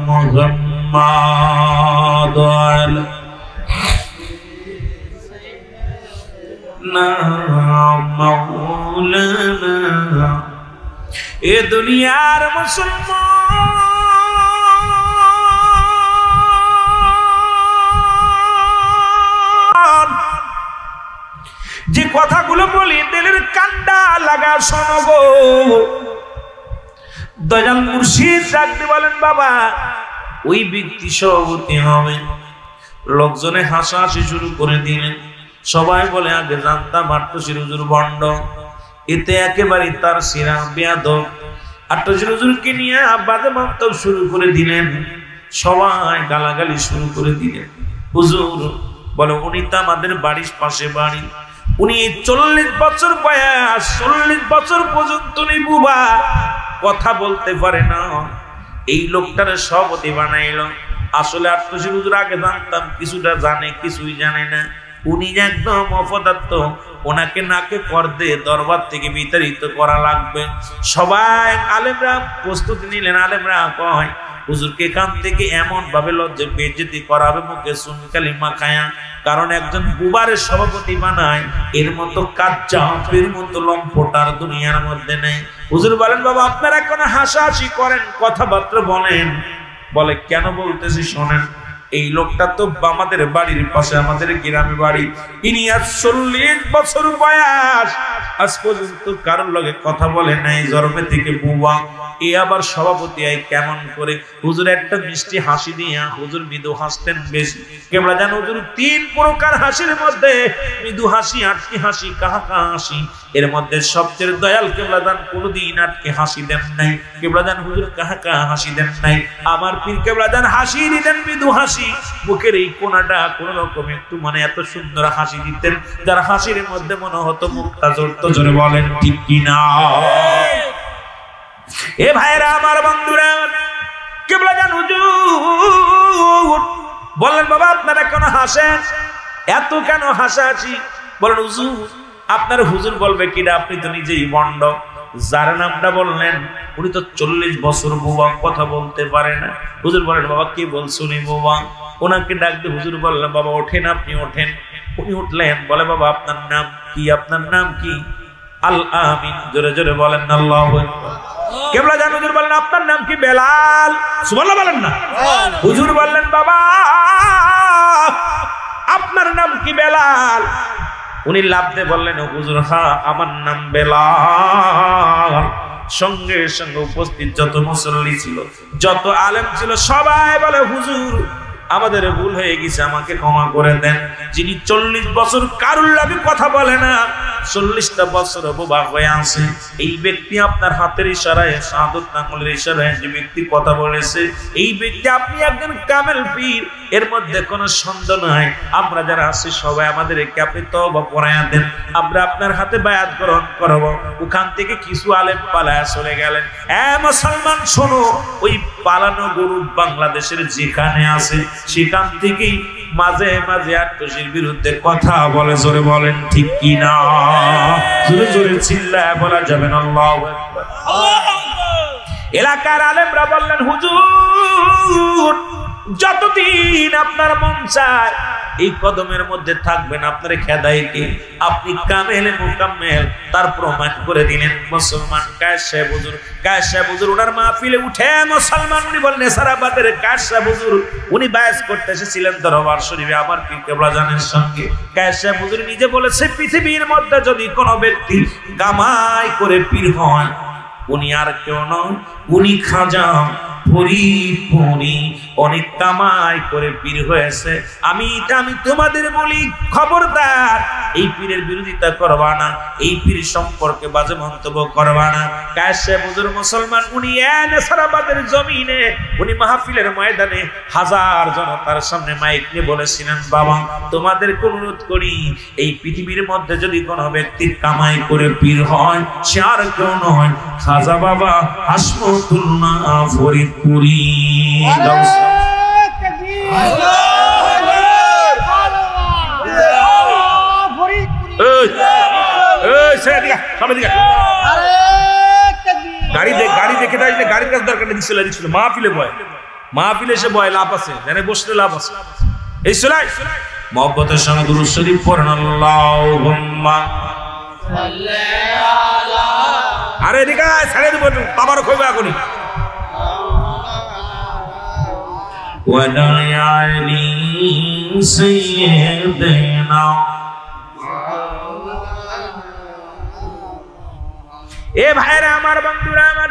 মুহাম্মাদ মাওলানা। এ দুনিয়ার মুসলমান, যে কথাগুলো বলি দিলের কান্ডা লাগা শোনো গো। দয়াল মুর্শিদ ডাকতে বলেন, বাবা ওই ব্যক্তি সভাপতি হবে। লোকজনে হাসাহাসি শুরু করে দিলেন। সবাই বলে, আগে জানতাম আট্টশির হুজুর ভণ্ড, এতে একেবারে তার সিরা বেয়াদব। আট্টশির হুজুরকে নিয়ে বাজে মন্তব্য শুরু করে দিলেন। সবাই গালাগালি শুরু করে দিলেন। হুজুর বলে, উনি তো আমাদের বাড়ির পাশে বাড়ি, উনি 40 বছর বয়স, 40 বছর পর্যন্ত উনি বুবা, কথা বলতে পারে না। এই লোকটার সভাপতি বানাইল। আসলে আট্টশির হুজুর আগে জানতাম কিছুটা জানে, কিছুই জানে না। উনি একদম অপদার্থ, ওনাকে নাকে কর দিয়ে দরবার থেকে বিতাড়িত করা লাগবে। সবাই আলেমরা প্রস্তুতি নিলেন। আলেমরা কয়, হুজুরকে এখান থেকে এমন ভাবে লজ্জা বেইজ্জতি করাবে, মুখে সুনকালি মাখায়া, কারণ একজন বুবারের সভাপতি বানায়, এর মতো কাচ্চাপের মতো লম্পটার দুনিয়ার মধ্যে নেই। হুজুর বলেন, বাবা আপনারা এখন হাসাহাসি করেন, কথাবার্তা বলেন। বলে, কেন বলতেছি শোনেন। এই লোকটা তো আমাদের বাড়ির পাশে, আমাদের গ্রামে বাড়ি। ইনি আজ 40 বছর বয়স, আজ পর্যন্ত কারোর লগে কথা বলে নাই, জন্মে থেকে বুবা। এ আবার সভাপতি হয় কেমন করে? হুজুর একটা মিষ্টি হাসি দিয়ে, হুজুর মৃদু হাসতেন বেশি। কেবলা জান হুজুর 3 প্রকার হাসির মধ্যে মৃদু হাসি, আটকে হাসি, কাহাকা হাসি, এর মধ্যে সবচেয়ে দয়াল কেবলা জান কোনদিন আটকে হাসি দেন নাই। কেবলা জান হুজুর কাহাকা হাসি দেন নাই। আমার পীর কেবলা জান হাসি দিতেন মৃদু হাসি, মুখের এই কোনাটা কোন রকম একটু মানে এত সুন্দর হাসি দিতেন, যার হাসির মধ্যে মনে হতো মুক্তা জড়তো। জোরে বলেন ঠিক কিনা? এ ভাইরা আমার, বন্ধুরা, কেবলা জান হুজুর বললেন, বাবা আপনারা কেন হাসেন, এত কেন হাসাহাসি? বলেন, হুজুর আপনার হুজুর বলবে কিনা, আপনি তো নিজেই ভণ্ড। যার নামটা বললেন উনি তো 40 বছর বুবা, কথা বলতে পারে না। হুজুর বলেন, বাবা কি বলছো নি বুবা? ওনাকে ডাক দিয়ে হুজুর বললেন, বাবা ওঠেন, আপনি ওঠেন। উনি উঠলেন। বলে, বাবা আপনার নাম কি? আপনার নাম কি? আল আমিন। জোরে জোরে বলেন আল্লাহু আকবার। কেবলা জান হুজুর বললেন, আপনার নাম কি? বেলাল। সুবহানাল্লাহ বলেন না। হুজুর বললেন, বাবা আপনার নাম কি? বেলাল। উনি লাভ দিয়ে বললেন, হুজুর হ্যাঁ আমার নাম বেলাল। সঙ্গে সঙ্গে উপস্থিত যত মুসল্লি ছিল, যত আলেম ছিল, সবাই বলে, হুজুর আমাদের ভুল হয়ে গেছে, আমাকে ক্ষমা করে দেন। যিনি 40 বছর কারুর লাগে কথা বলে না, 40টা বছর বোবা হয়ে আছে, এই ব্যক্তি আপনার হাতের ইশারায়, শাহাদত আঙ্গুলের ইশারায় যে ব্যক্তি কথা বলেছে, এই ব্যক্তি আপনি একজন কামেল পীর, এর মধ্যে কোনো সন্দেহ নাই। আমরা যারা আছি সবাই আমাদেরকে আপনি তওবা পড়ায়া দেন, আমরা আপনার হাতে বায়াত গ্রহণ করব। ওখান থেকে কিছু আলেম পালায়া চলে গেলেন। মুসলমান শোনো, ওই পালানো গরু বাংলাদেশের যেখানে আছে সেখান থেকেই মাঝে মাঝে আট্টশির বিরুদ্ধে কথা বলে। জোরে বলেন ঠিক কিনা? জোরে জোরে চিল্লায় বলা যাবে না আল্লাহু আকবার। এলাকার আলেমরা বললেন, হুজুর যতদিন আপনার মন চায় এই কদমের মধ্যে থাকবেন, আপনার খেদাইকে আপনি কামেল মুকাম্মেল তার প্রমাণ করে দিলেন। মুসলমান কায়েস সাহেব হুজুর, কায়েস সাহেব হুজুর ওনার মাহফিলে উঠে মুসলমান উনি বললেন, সারাবাদের কায়েস সাহেব হুজুর উনি বায়াস করতে এসেছিলেন দরবার শরীফে আমার পীর কেবলা জানের সঙ্গে। কায়েস সাহেব হুজুর নিজে বলেছে, পৃথিবীর মধ্যে যদি কোনো ব্যক্তি কামাই করে পীর হয়, উনি আর কেউ নয়, উনি খাজা ফরিদপুরি, অনেক কামাই করে পীর হয়েছে। আমি তোমাদের বলি, খবরদার এই পীরের বিরোধিতা করবা না, এই পীর সম্পর্কে বাজে মন্তব্য করবা না। কায়েস সাহেব হুজুর মুসলমান উনি নেসারাবাদের জমিনে, উনি মাহফিলের ময়দানে হাজার জনতার সামনে মাইক নিয়ে বলেছিলেন, বাবা তোমাদেরকে অনুরোধ করি, এই পৃথিবীর মধ্যে যদি কোনো ব্যক্তি কামাই করে পীর হয়, সে আর কেউ নয়, খাজা বাবা হাসমতুল্লাহ ফরিদ ফরিদপুরি গাড়ি দেখে আসলে গাড়ির কাছে দরকার নেই, দিচ্ছিল মাহফিলে বয়, মাহফিলে এসে বয় লাভ আছে, জানে বসলে লাভ আছে। এই চলাই মহব্বতের সঙ্গে দুরূদ শরীফ পড়েন আল্লাহুম্মা সাল্লি আলা। আরে এদিকে ছেড়ে দেব, বাবারও কইবা এখনই। ওয়ালা আলি সাইয়্যিদিনা। এ ভাইরা আমার, বন্ধুরা আমার,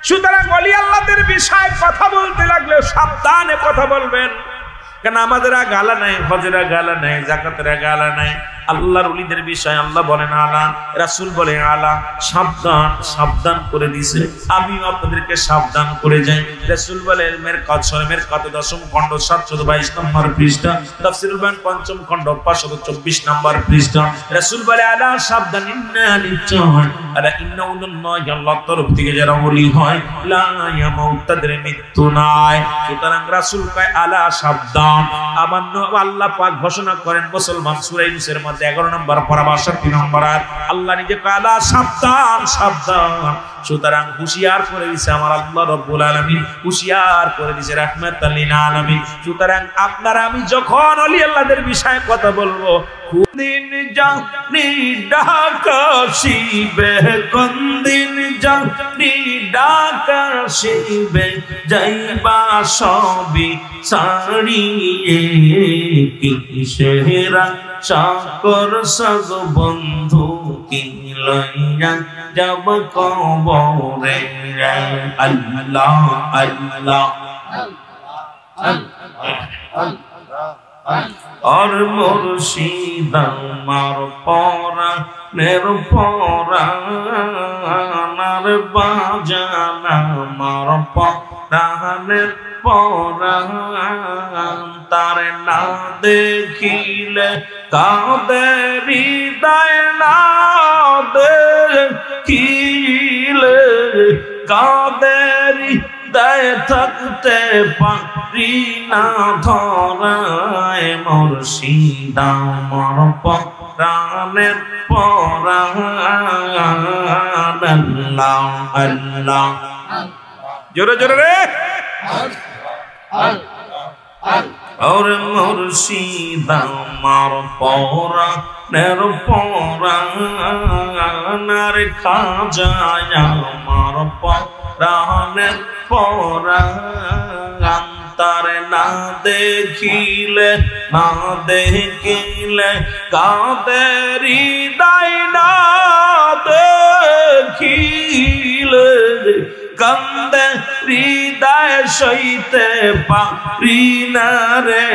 সুতরাং ওলি আল্লাহদের বিষয়ে কথা বলতে লাগলে সাবধানে কথা বলবেন, কেন আমাদের গালা নাই, হজেরা গালা নাই, যাকাতেরা গালা নাই। আল্লাহর ওলিদের বিষয় আল্লাহ বলেন আলা, রাসূল বলে আলা। সাবধান, সাবধান করে দিয়েছে, আমিও আপনাদেরকে সাবধান করে যাই। রাসূল বলে মেরকাত 10ম খণ্ড 722 নম্বর পৃষ্ঠা, তাফসীরুল বায়ান 5ম খণ্ড 524 নম্বর পৃষ্ঠা। রাসূল বলে আলা, সাবধান, ইন্না নিশ্চয়, আলা ইন্না উল্লাহি, আল্লাহর তরফ থেকে যারা ওলি হয়, লা ইয়ামুত, তাদের মৃত্যু নাই। সুতরাং রাসূল কয় আলা, সাবধান। আবার আল্লাহ পাক ঘোষণা করেন মুসলমান সূরা ইউনূসের 11 নম্বর পারা 62 নম্বর আয়াত, আল্লাহ নিজে কালা সাবধান, সাবধান। সুতরাং হুঁশিয়ার করে দিয়েছে আমার আল্লাহ রাব্বুল আলামিন, হুঁশিয়ার করে দিয়েছে রাহমাতাল লিল আলামিন। সুতরাং আপনারা আমি যখন ওলি আল্লাহদের বিষয়ে কথা বলবো, কোনদিন জানি ডাকাশিবে, কোনদিন জানি ডাকাশিবে, যাইবা সবই ছাড়িয়ে, কিসেরা চাকর সগ বন্ধু, কি লইয়া যাব কবরে। আল্লাহ আল্লাহ আর মুর্শিদ আমার পরাণের পরাণ, বাজান আমার পরাণের পরাণ, তার না দেখিলে কাঁদে হৃদয়, না দেখিলে কাঁদে হৃদয়, থাকতে পারি না ধরায়। মুর্শিদ আমার পরাণের পরাণ। আল্লাহ আল্লাহ, জোরে জোরে রে। और मुर्शिद আমার পরাণের পরাণ, খাজা আমার পরাণের পরাণ, তার না দেখিলে না দেখিলে কাঁদে হৃদয়, না দেখিলে কান্দে হৃদয়, সইতে পারি না রে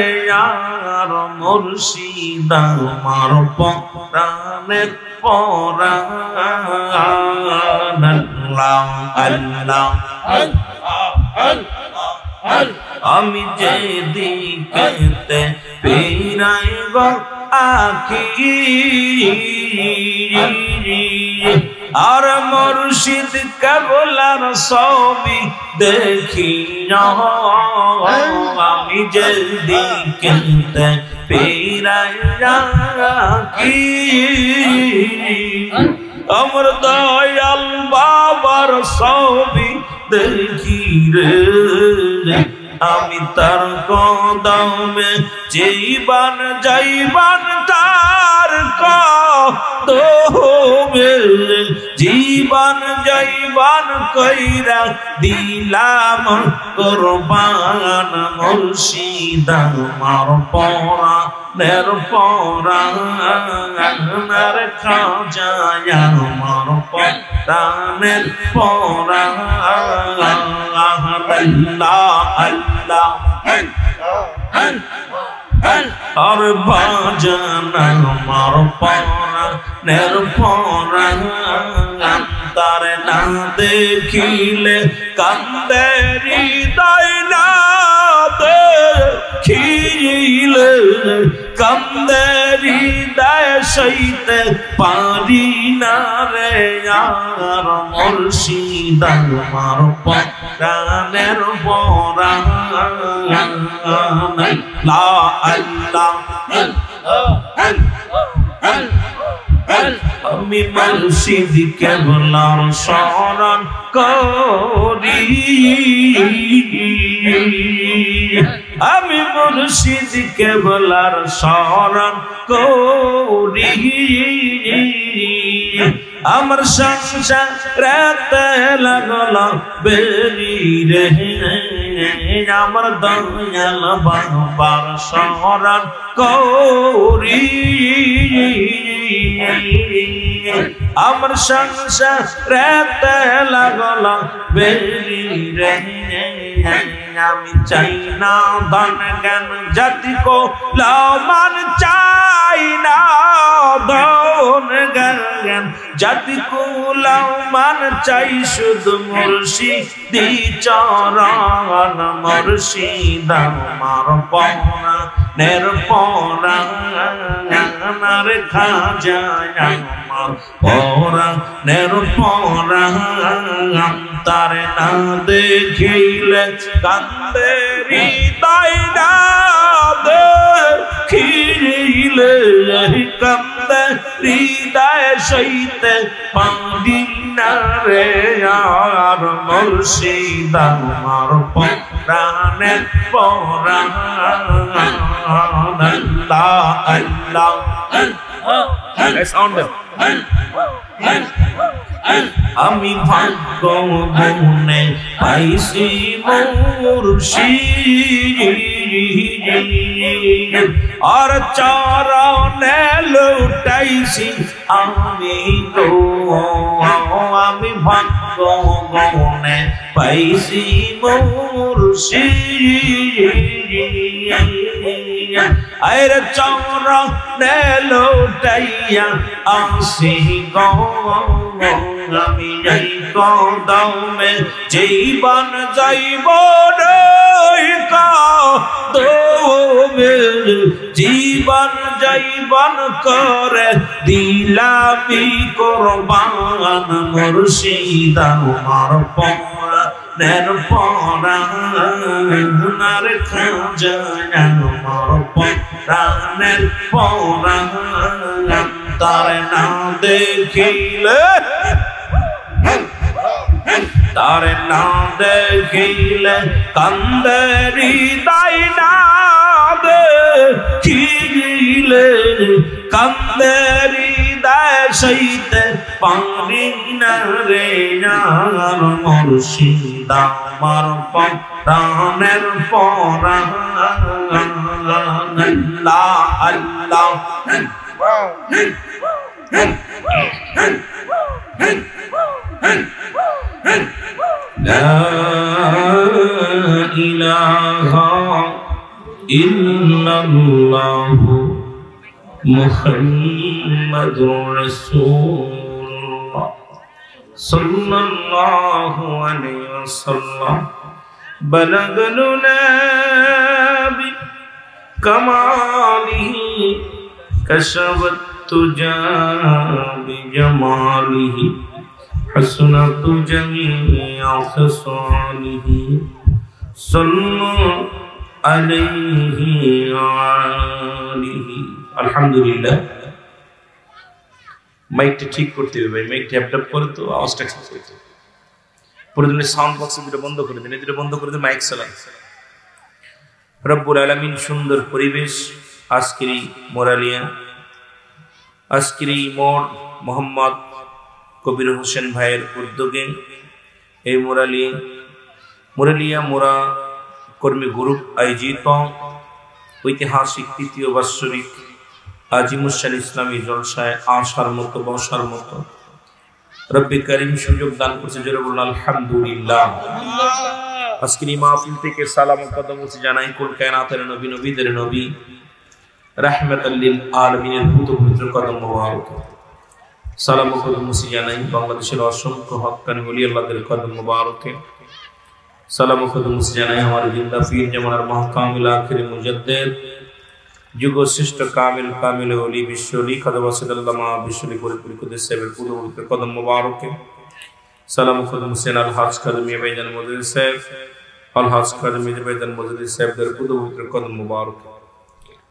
আর। মুর্শিদ আমার পরাণের পরাণ। আল্লাহ আল্লাহ, আমি যেদিকে ফিরাই গো আখি, আর মুর্শিদ কেবলার ছবি দেখি, আমি যেদিকে ফিরাই রাখি, আমার দয়াল বাবার ছবি দেখি রে, আমি তার কদমে জীবন যাইবান, তার কদমে জীবন যাইবান কইরা দিলাম কুরবান। মুর্শিদ আমার পরাণের পরাণ, খাজা আমার পরাণের পরাণ। আল্লাহ আল্লাহ, আর বাজান আমার পরাণের পরাণ, তার না দেখিলে কান্দে হৃদয়, না দেখিলে কান্দে হৃদয়, সইতে পারি না রে আর মুর্শিদ আমার প্রাণের পরাণ লা আল্লাহ আমি মুর্শিদ কেবলার শরণ করি আমি মুর্শিদ কেবলার শরণ করি আমার সংসারেতে লাগল বেরি রে আমার দয়াল বাবার শরণ করি আমার সংসারেতে লাগল বেরি রে আমি চাই না ধন জ্ঞান জাতি কো লামান চাই না ধন জ্ঞান জাতি কো লামান চাই শুধু মুর্শিদি চরণ মুর্শিদ আমার পরা নির্পরা নার খাজা আমার পরা নির্পরা তার না দেখিলে কান্দে হৃদয় না দেখিলে কান্দে হৃদয় সইতে পারি না রে আর মুর্শিদ আমার প্রাণের পরাণ আল্লাহ আল্লাহ আমি ভাগ্য গুণে পাইছি মুর্শিদ আর চরণে লুটাইছি আমি তো আমি ভাগ্য গুণে পাইছি মুর্শিদ আরে চরণে লুটাইয়া আসি গো আমি যাই কদমে জীবন যাইব দমে জীবন যাইবন করে দিলামি কোরবান মুর্শিদ আমার পরাণের পরাণ খাজা আমার পরাণের পরাণ তার না দেখিলে তার না দেখিলে কান্দে হৃদয় না দেখিলে কান্দে হৃদয় সইতে পারি না রে আর মুর্শিদ আমার প্রাণের পরাণ আল্লাহ আল্লাহ لا إله إلا الله محمد رسول الله صلى الله عليه وسلم بلغ النبي كماله كشف التجى بجماله حسنت جميع خصاله صلوا عليه وآله الحمد لله মাইকটা ঠিক করতে হবে ভাই মাইক ট্যাপ ট্যাপ করে তো আওয়াজটা ঠিক করতে হবে প্রয়োজনে সাউন্ড বক্স দুটো বন্ধ করে দেন এদিকে বন্ধ করে দেন মাইক চালান রব্বুল আলামিন সুন্দর পরিবেশ আজকেরই মোরালিয়া আজকেরই মোর মোহাম্মদ কবির হোসেন ভাইয়ের উদ্যোগে এই মোরালিয়া মোরা কর্মী গ্রুপ আয়োজিত ঐতিহাসিক তৃতীয় বাৎসরিক আজিমুসান ইসলামী জলসায় আসার মতো বসার মতো রব্বি করিম সুযোগ দান করছে জোরে বলুন আলহামদুলিল্লাহ। আজকের এই মাহফিল থেকে সালাম ও কদম জানাই কুল কায়নাতের নবী নবীদের নবী রাহমাতাল লিল আলামিনের পবিত্র কদম মোবারক সালাম ও কদম জানাই বাংলাদেশের অসংখ্য হক্কানি ওলি আল্লাহদের কদম মোবারকে সালাম ও কদম জানাই আমার জিন্দা পীর জামানার মাহকামিল আখির মুজাদ্দিদ যুগশ্রেষ্ঠ কামিল কামিল ওলি বিশ্বলি খাদবাসিদাল্লামা বিশ্বলি পরিপূর্ণ সাহেবের পুরো পবিত্র কদম মোবারকে সালাম খাদম হোসেন আল হাজ খাদমিয়া ভাইজান মজুদ সাহেব আল হাজ খাদমিয়া ভাইজান মজুদ সাহেবদের পুরো পবিত্র কদম মোবারকে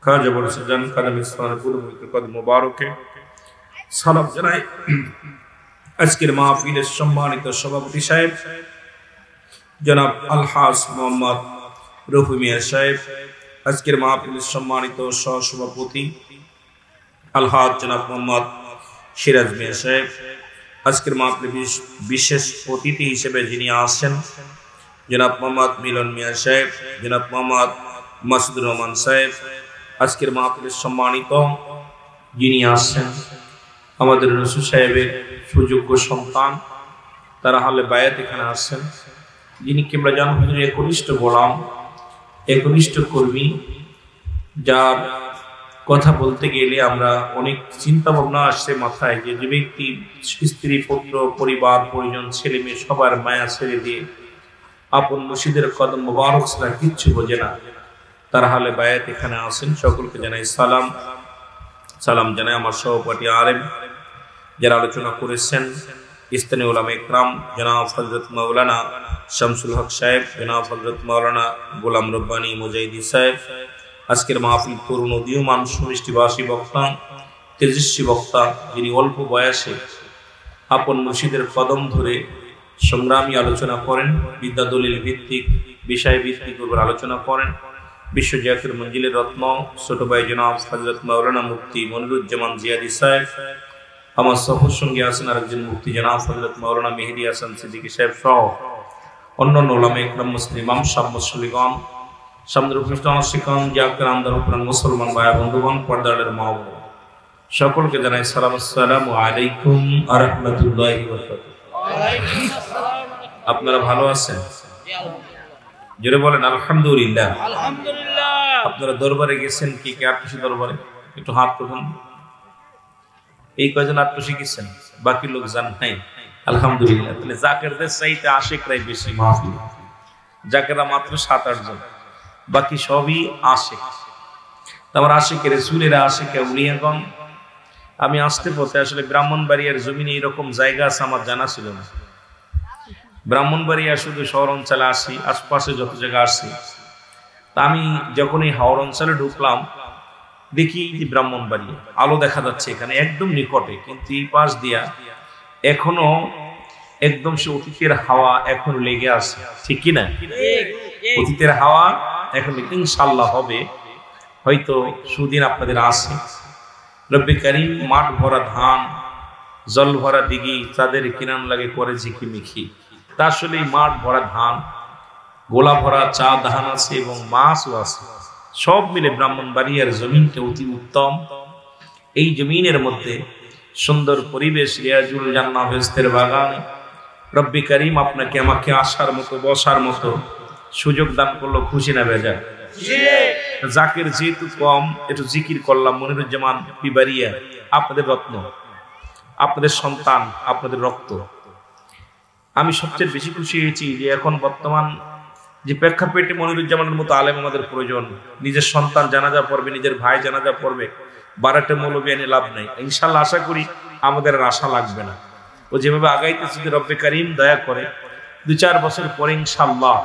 খাজা বরসজান খাদম ইসলামের পুরো পবিত্র কদম মোবারকে সালাম জানাই আজকের মাহফিলের সম্মানিত সভাপতি সাহেব জনাব আল হাজ মোহাম্মদ রফি মিয়া সাহেব, আজকের মাহফিলের সম্মানিত সহসভাপতি আল হাজ জনাব মোহাম্মদ সিরাজ মিয়া সাহেব, আজকের মাহফিলে বিশেষ অতিথি হিসেবে যিনি আসছেন জনাব মোহাম্মদ মিলন মিয়া সাহেব, জনাব মোহাম্মদ মাসুদুর রহমান সাহেব, আজকের মাহফিলের সম্মানিত যিনি আসছেন আমাদের রসুল সাহেবের সুযোগ্য সন্তান, তারা হলে বায়াত এখানে আসছেন, যিনি কিংবা জানবেন একনিষ্ঠ গোলাম, একনিষ্ঠ কর্মী, যার কথা বলতে গেলে আমরা অনেক চিন্তা ভাবনা আসছে মাথায় যে ব্যক্তি স্ত্রী পুত্র পরিবার পরিজন ছেলে মেয়ে সবার মায়া ছেড়ে দিয়ে আপন মুর্শিদের কদম মোবারক ছাড়া কিচ্ছু বোঝে না, তারা হলে বায়াত এখানে আসেন। সকলকে জানাই সালাম। সালাম জানাই আমার সহপাঠী আলেম যারা আলোচনা করেছেন, ইস্তানি উলামা ইকরাম জনাব হযরত মাওলানা শামসুল হক সাহেব, জনাব হযরত মাওলানা গোলাম রব্বানী মুজাহিদি সাহেব, আজকের মাহফিল তরুণ উদীয়মান সুমিষ্টিভাষী বক্তা, তেজস্বী বক্তা, যিনি অল্প বয়সে আপন মুর্শিদের কদম ধরে সংগ্রামী আলোচনা করেন, বিদ্যা দলিল ভিত্তিক বিষয় ভিত্তিক উপর আলোচনা করেন, বিশ্ব জাতীয় মঞ্জিলের রত্ন ছোট ভাই জনাব হযরত মাওলানা মুফতি মনিরুজ্জামান জিয়াদি সাহেব, আমার সফর সঙ্গে আছেন আরেকজন মুফতি জনাব হযরত মাওলানা মেহেদী হাসান সিদ্দিকী সাহেব সহ অন্যান্য উলামা ইকরাম মুসলিম ইমাম সাহেব মুসল্লিগণ, সামনের উপস্থিত শিক্ষক জাকির আমদার উপরান মুসলমান ভাই বন্ধুগণ, পর্দারের মা বোন, সকলকে জানাই সালাম। আসসালামু আলাইকুম ওয়া রাহমাতুল্লাহি ওয়া বারাকাতুহু। আপনারা ভালো আছেন? জোরে বলেন আলহামদুলিল্লাহ। আলহামদুলিল্লাহ। আপনারা দরবারে গেছেন কি কে আটশি দরবারে? একটু হাত তুলুন। এই কয়জন আটশি গেছেন, বাকি লোক জান নাই? আলহামদুলিল্লাহ। তাহলে জাকেরদের চাইতে আশিকরাই বেশি মাহফিল, জাকেররা মাত্র 7-8 জন, বাকি সবই আশিক। আমার আশিক রাসূলেরা, আশিক আউলিয়াগণ। আমি আসতে পথে আসলে ব্রাহ্মণবাড়িয়ার জমিনে এরকম জায়গা আছে আমার জানা ছিল না। ব্রাহ্মণবাড়িয়া শুধু শহর অঞ্চলে আসি, আশপাশে যত জায়গা আসি, তা আমি যখন এই হাওর অঞ্চলে ঢুকলাম দেখি যে ব্রাহ্মণবাড়িয়া আলো দেখা যাচ্ছে এখানে একদম নিকটে, কিন্তু এই পাশ দিয়া এখনো একদম সে অতীতের হাওয়া এখন লেগে আছে, ঠিক কিনা? অতীতের হাওয়া এখন ইনশাআল্লাহ হবে, হয়তো সুদিন আপনাদের আসে। রব্বে কারীম মাঠ ভরা ধান, জল ভরা দিঘি, তাদের কিনান লাগে করে ঝিকিমিখি। তা আসলে মাঠ ভরা ধান, গোলা ভরা চা ধান আছে এবং মাছও আছে, সব মিলে ব্রাহ্মণবাড়িয়ার জমিনটা অতি উত্তম। এই জমিনের মধ্যে সুন্দর পরিবেশ, রিয়াজুল জান্নাহ বেহেশতের বাগান। রব্বে কারীম আপনাকে আমাকে আসার মতো বসার মতো সুযোগ দান করলো, খুশি না বেজার? জাকের যেহেতু কম, একটু জিকির করলাম। মনিরুজ্জামান বিবারিয়া আপনাদের রত্ন, আপনাদের সন্তান, আপনাদের রক্ত। আমি সবচেয়ে বেশি খুশি হয়েছি যে এখন বর্তমান যে প্রেক্ষাপটে মনিরুজ্জামানের মতো আলেম আমাদের প্রয়োজন। নিজের সন্তান জানাজা পড়বে, নিজের ভাই জানাজা পড়বে, বারাটে মৌলবি এনে লাভ নাই। ইনশাল্লাহ আশা করি আমাদের আর আশা লাগবে না। ও যেভাবে আগাইতেছে, যদি রব্বে কারীম দয়া করে 2-4 বছর পরে ইনশাল্লাহ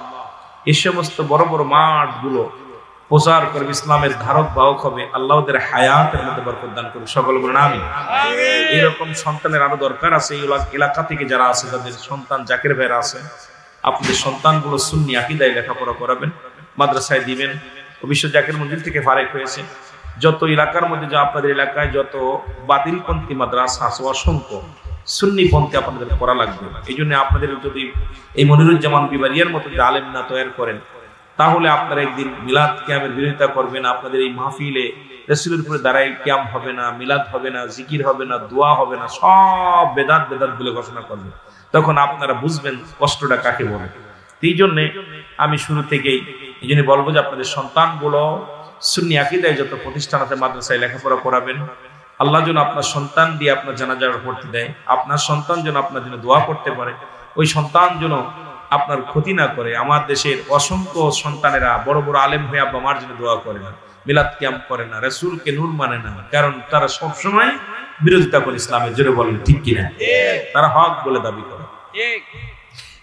এই সমস্ত বড় বড় মাঠগুলো প্রচার করবে, ইসলামের ধারক বাহক হবে। আল্লাহ ওদের হায়াতের মধ্যে বরকত দান করুন, সকল বলেন আমিন। এরকম সন্তানের আরো দরকার আছে। এই এলাকা থেকে যারা আছে, যাদের সন্তান জাকের ভাইরা আছে, আপনাদের সন্তানগুলো সুন্নি আকীদায় লেখাপড়া করাবেন, মাদ্রাসায় দিবেন। অবশ্য জাকের মঞ্জিল থেকে ফারেক হয়েছে যত এলাকার মধ্যে, যা আপনাদের এলাকায় যত বাতিলপন্থী মাদ্রাসা আছে, অসংখ্য সুন্নিপন্থী আপনাদের করা লাগবে। এই জন্য আপনাদের যদি এই মনিরুজ্জামান বিবারিয়ার মতো যে আলেম না তৈরি করেন, তাহলে আপনারা একদিন মিলাদ কিয়ামের বিরোধিতা করবেন। আপনাদের এই মাহফিলে রাসূলের উপরে দাঁড়াই কিয়াম হবে না, মিলাদ হবে না, জিকির হবে না, দোয়া হবে না, সব বেদাত বেদাত বলে ঘোষণা করবেন। তখন আপনারা বুঝবেন কষ্টটা কাকে বলে। এই জন্যে আমি শুরু থেকেই এই জন্য বলবো যে আপনাদের সন্তানগুলো সুন্নি আকীদায় যত প্রতিষ্ঠান আছে মাদ্রাসায় লেখাপড়া করাবেন। আল্লাহ যেন আপনার সন্তান দিয়ে আপনার জানাজা পড়তে দেয়, আপনার সন্তান যেন আপনার জন্য দোয়া করতে পারে, ওই সন্তান যেন আপনার ক্ষতি না করে। আমার দেশের অসংখ্য সন্তানেরা বড় বড় আলেম হয়ে আব্বা মার জন্য দোয়া করে না, মিলাদ ক্যাম্প করে না, রাসূলকে নূর মানে না, কারণ তারা সব সময় বিরোধিতা করে ইসলামের। জোরে বলেন ঠিক কিনা? তারা হক বলে দাবি করে। ঠিক।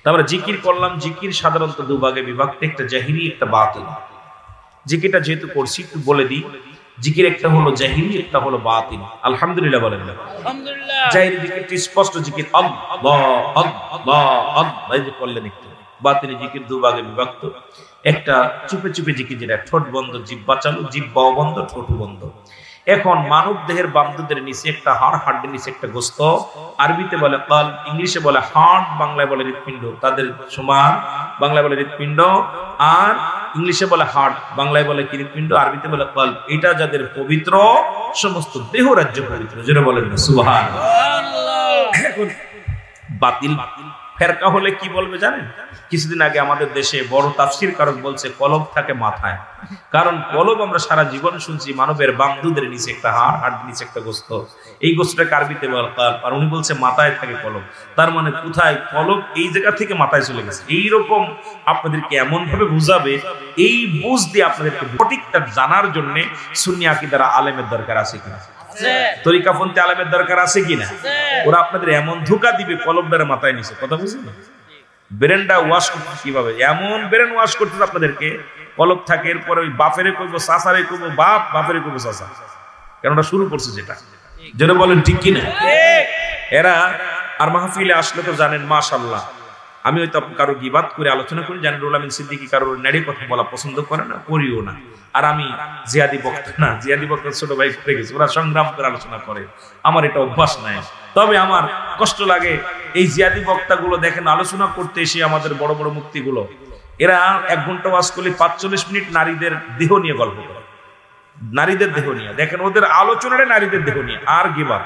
তারপরে জিকির করলাম, জিকির সাধারণত দুভাগে বিভক্ত, একটা জাহিরি একটা বাতিল। জিকিরটা যেহেতু করছি একটু বলে দিই, জিকির একটা হলো জাহিরি, একটা হলো বাতিল। আলহামদুলিল্লাহ বলেন না? আলহামদুলিল্লাহ। জাহিরি জিকিরটি স্পষ্ট জিকির, আল্লাহ আল্লাহ আল্লাহ, এই যে করলেন একটু। বাতিল জিকির দুভাগে বিভক্ত, একটা চুপে চুপে জিকির, যেটা ঠোঁট বন্ধ, জিহ্বা চালু, জিহ্বাও বন্ধ, ঠোঁট বন্ধ। এখন মানব দেহের বামদুদের নিচে একটা হাড়, হাড়ের নিচে একটা গোস্ত, আরবিতে বলে কল, ইংলিশে বলে হার্ট, বাংলায় বলে হৃৎপিণ্ড। তাদের সমান, বাংলায় বলে হৃৎপিণ্ড আর ইংলিশে বলে হার্ট, বাংলায় বলে কি হৃৎপিণ্ড, আরবিতে বলে কল। এটা যাদের পবিত্র, সমস্ত দেহ রাজ্য পবিত্র। যেটা বলেন না সুবহানাল্লাহ। এখন বাতিল ফেরকা হলে কি বলবে জানেন? কিছুদিন আগে আমাদের দেশে বড় তাফসীর কারক বলছে কলব থাকে মাথায়, কারণ কলব আমরা সারা জীবন শুনছি মানবের বামদুদের নিচে একটা হাড়, হাড়ের নিচে একটা গোস্ত। এই গোস্তটাকে আরবিতে বলে কলব, আর উনি বলছে মাথায় থাকে কলব। তার মানে কোথায় কলব? এই জায়গা থেকে মাথায় চলে গেছে। এইরকম আপনাদেরকে এমন ভাবে বুঝাবে, এই বুঝ দিয়ে আপনাদেরকে সঠিকটা জানার জন্য সুন্নি আকীদার আলেমের দরকার আছে কিনা, তরিকাপন্থী আলেমের দরকার আছে কিনা। ওরা আপনাদের এমন ধোঁকা দিবে কলবটার মাথায় নিচে, কথা বুঝলেন? ব্রেনটা ওয়াশ করতে কিভাবে, এমন ব্রেন ওয়াশ করতে আপনাদেরকে, কলব থাকে, এরপরে ওই বাপেরে কইবো, চাচারে কইবো বাপ, বাপেরে কইবো চাচা, কারণ ওরা শুরু করছে যেটা। যেটা বলেন ঠিক কিনা? এরা আর মাহফিলে আসলে তো জানেন মাশাআল্লাহ, আমি হয়তো কারো গিবাত করে আলোচনা করি, জানিরুল আমিন সিদ্দিকী কারোর নেড়ে কথা বলা পছন্দ করে না, করিও না। আর আমি জিয়াদি বক্তা না, জিয়াদি বক্তা ছোট ভাই করে গেছে, ওরা সংগ্রাম করে আলোচনা করে, আমার এটা অভ্যাস নাই। তবে আমার কষ্ট লাগে এই জিয়াদি বক্তা গুলো দেখেন আলোচনা করতে এসে আমাদের বড় বড় মুক্তিগুলো, এরা 1 ঘন্টা ওয়াজ করলে 45 মিনিট নারীদের দেহ নিয়ে গল্প করে, নারীদের দেহ নিয়ে। দেখেন ওদের আলোচনাটা নারীদের দেহ নিয়ে আর গিবাত।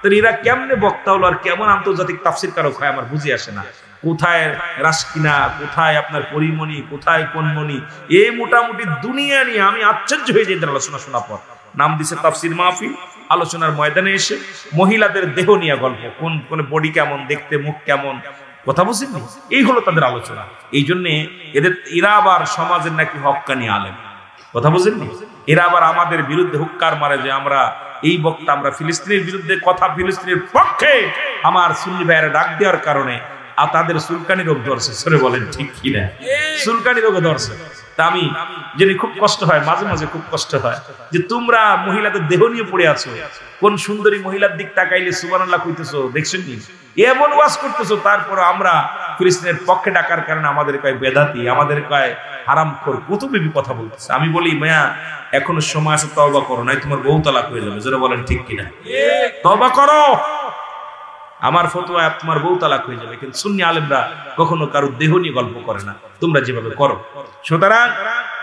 তো এরা কেমনে বক্তা হলো আর কেমন আন্তর্জাতিক তাফসীর কারক হয় আমার বুঝে আসে না। কোথায় রাসকিনা, কোথায় আপনার পরিমণি, কোথায় কোনমণি, এই মোটামুটি দুনিয়া নিয়ে আমি আশ্চর্য হয়ে যাই আলোচনা শোনার পর। নাম দিছে তাফসীর মাহফিল, আলোচনার ময়দানে এসে মহিলাদের দেহ নিয়ে গল্প, কোন বডি কেমন, দেখতে মুখ কেমন, কথা বুঝেন? এই হলো তাদের আলোচনা। এই জন্য এরা আবার সমাজের নাকি হক্কানি আলেম, কথা বুঝেন? এরা আবার আমাদের বিরুদ্ধে হুক্কার মারে যে আমরা এই বক্তা, আমরা ফিলিস্তিনের বিরুদ্ধে কথা, ফিলিস্তিনের পক্ষে। আমার সুন্নি ভাইয়েরা ডাক দেওয়ার কারণে আর তাদের সুলকানি রোগ ধরছে। সরে বলেন ঠিক কিনা? সুলকানি রোগে ধরছে। তা আমি যদি খুব কষ্ট হয়, মাঝে মাঝে খুব কষ্ট হয় যে তোমরা মহিলাদের দেহ নিয়ে পড়ে আছো, কোন সুন্দরী মহিলার দিক তাকাইলে সুবহানাল্লাহ কইতেছো, দেখছেন নি? এমন ওয়াজ করতেছো, তারপর আমরা ফিলিস্তিনের পক্ষে ডাকার কারণে আমাদের কয় বেদাতি, আমাদের কয় হারামখোর, কত বেবি কথা বলতেছে। আমি বলি মায়া এখনো সময় আছে, তওবা করো, নাই তোমার বউ তালাক হয়ে যাবে। যারা বলেন ঠিক কিনা? তওবা করো, আমার ফতোয়া তোমার বউ তালাক হয়ে যাবে। কিন্তু সুন্নি আলেমরা কখনো কারো দেহ নিয়ে গল্প করে না, তোমরা যেভাবে করো। সুতরাং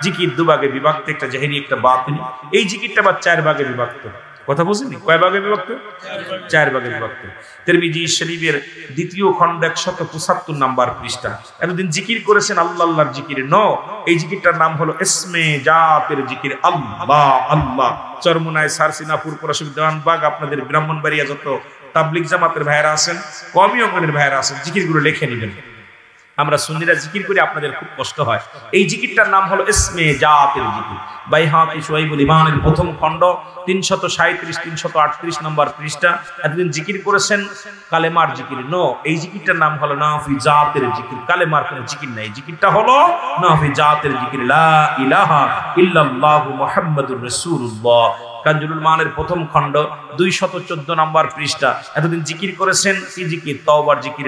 জিকির দুভাগে বিভক্ত, একটা জাহিরি একটা বাতিনি। এই জিকিরটা আবার 4 ভাগে বিভক্ত, কথা বুঝেনি? কয় ভাগে বিভক্ত? 4 ভাগে বিভক্ত। তিরমিজি শরীফের 2য় খণ্ড 175 নাম্বার পৃষ্ঠা। এতদিন জিকির করেছেন আল্লাহ আল্লাহর জিকির, এই জিকিরটার নাম হলো ইসমে জাতের জিকির, আল্লাহ আল্লাহ। চরমুনায়, সারসিনাপুর, পরাশিক, দেওয়ানবাগ, আপনাদের ব্রাহ্মণবাড়িয়া যত তাবলিগ জামাতের ভাইরা আছেন, কওমি অঙ্গনের ভাইরা আছেন, জিকিরগুলো লিখে নেবেন। আমরা সুন্নিরা জিকির করি, আপনাদের খুব কষ্ট হয়। এই জিকিরটার নাম হলো ইসমে জাতের জিকির। বাইহাকি শুআইবুল ঈমানের 1ম খণ্ড 337 338 নম্বর পৃষ্ঠা। এতদিন জিকির করেছেন কালেমার জিকির, এই জিকিরটার নাম হলো নাফি জাতের জিকির। কালেমার কোনো জিকির নাই, জিকিরটা হলো নাফি জাতের জিকির, লা ইলাহা ইল্লাল্লাহু মুহাম্মাদুর রাসূলুল্লাহ। কানজুলুল মানের 1ম খণ্ড 214 নম্বর পৃষ্ঠা। এতদিন জিকির করেছেন কি জিকির? তওবার জিকির।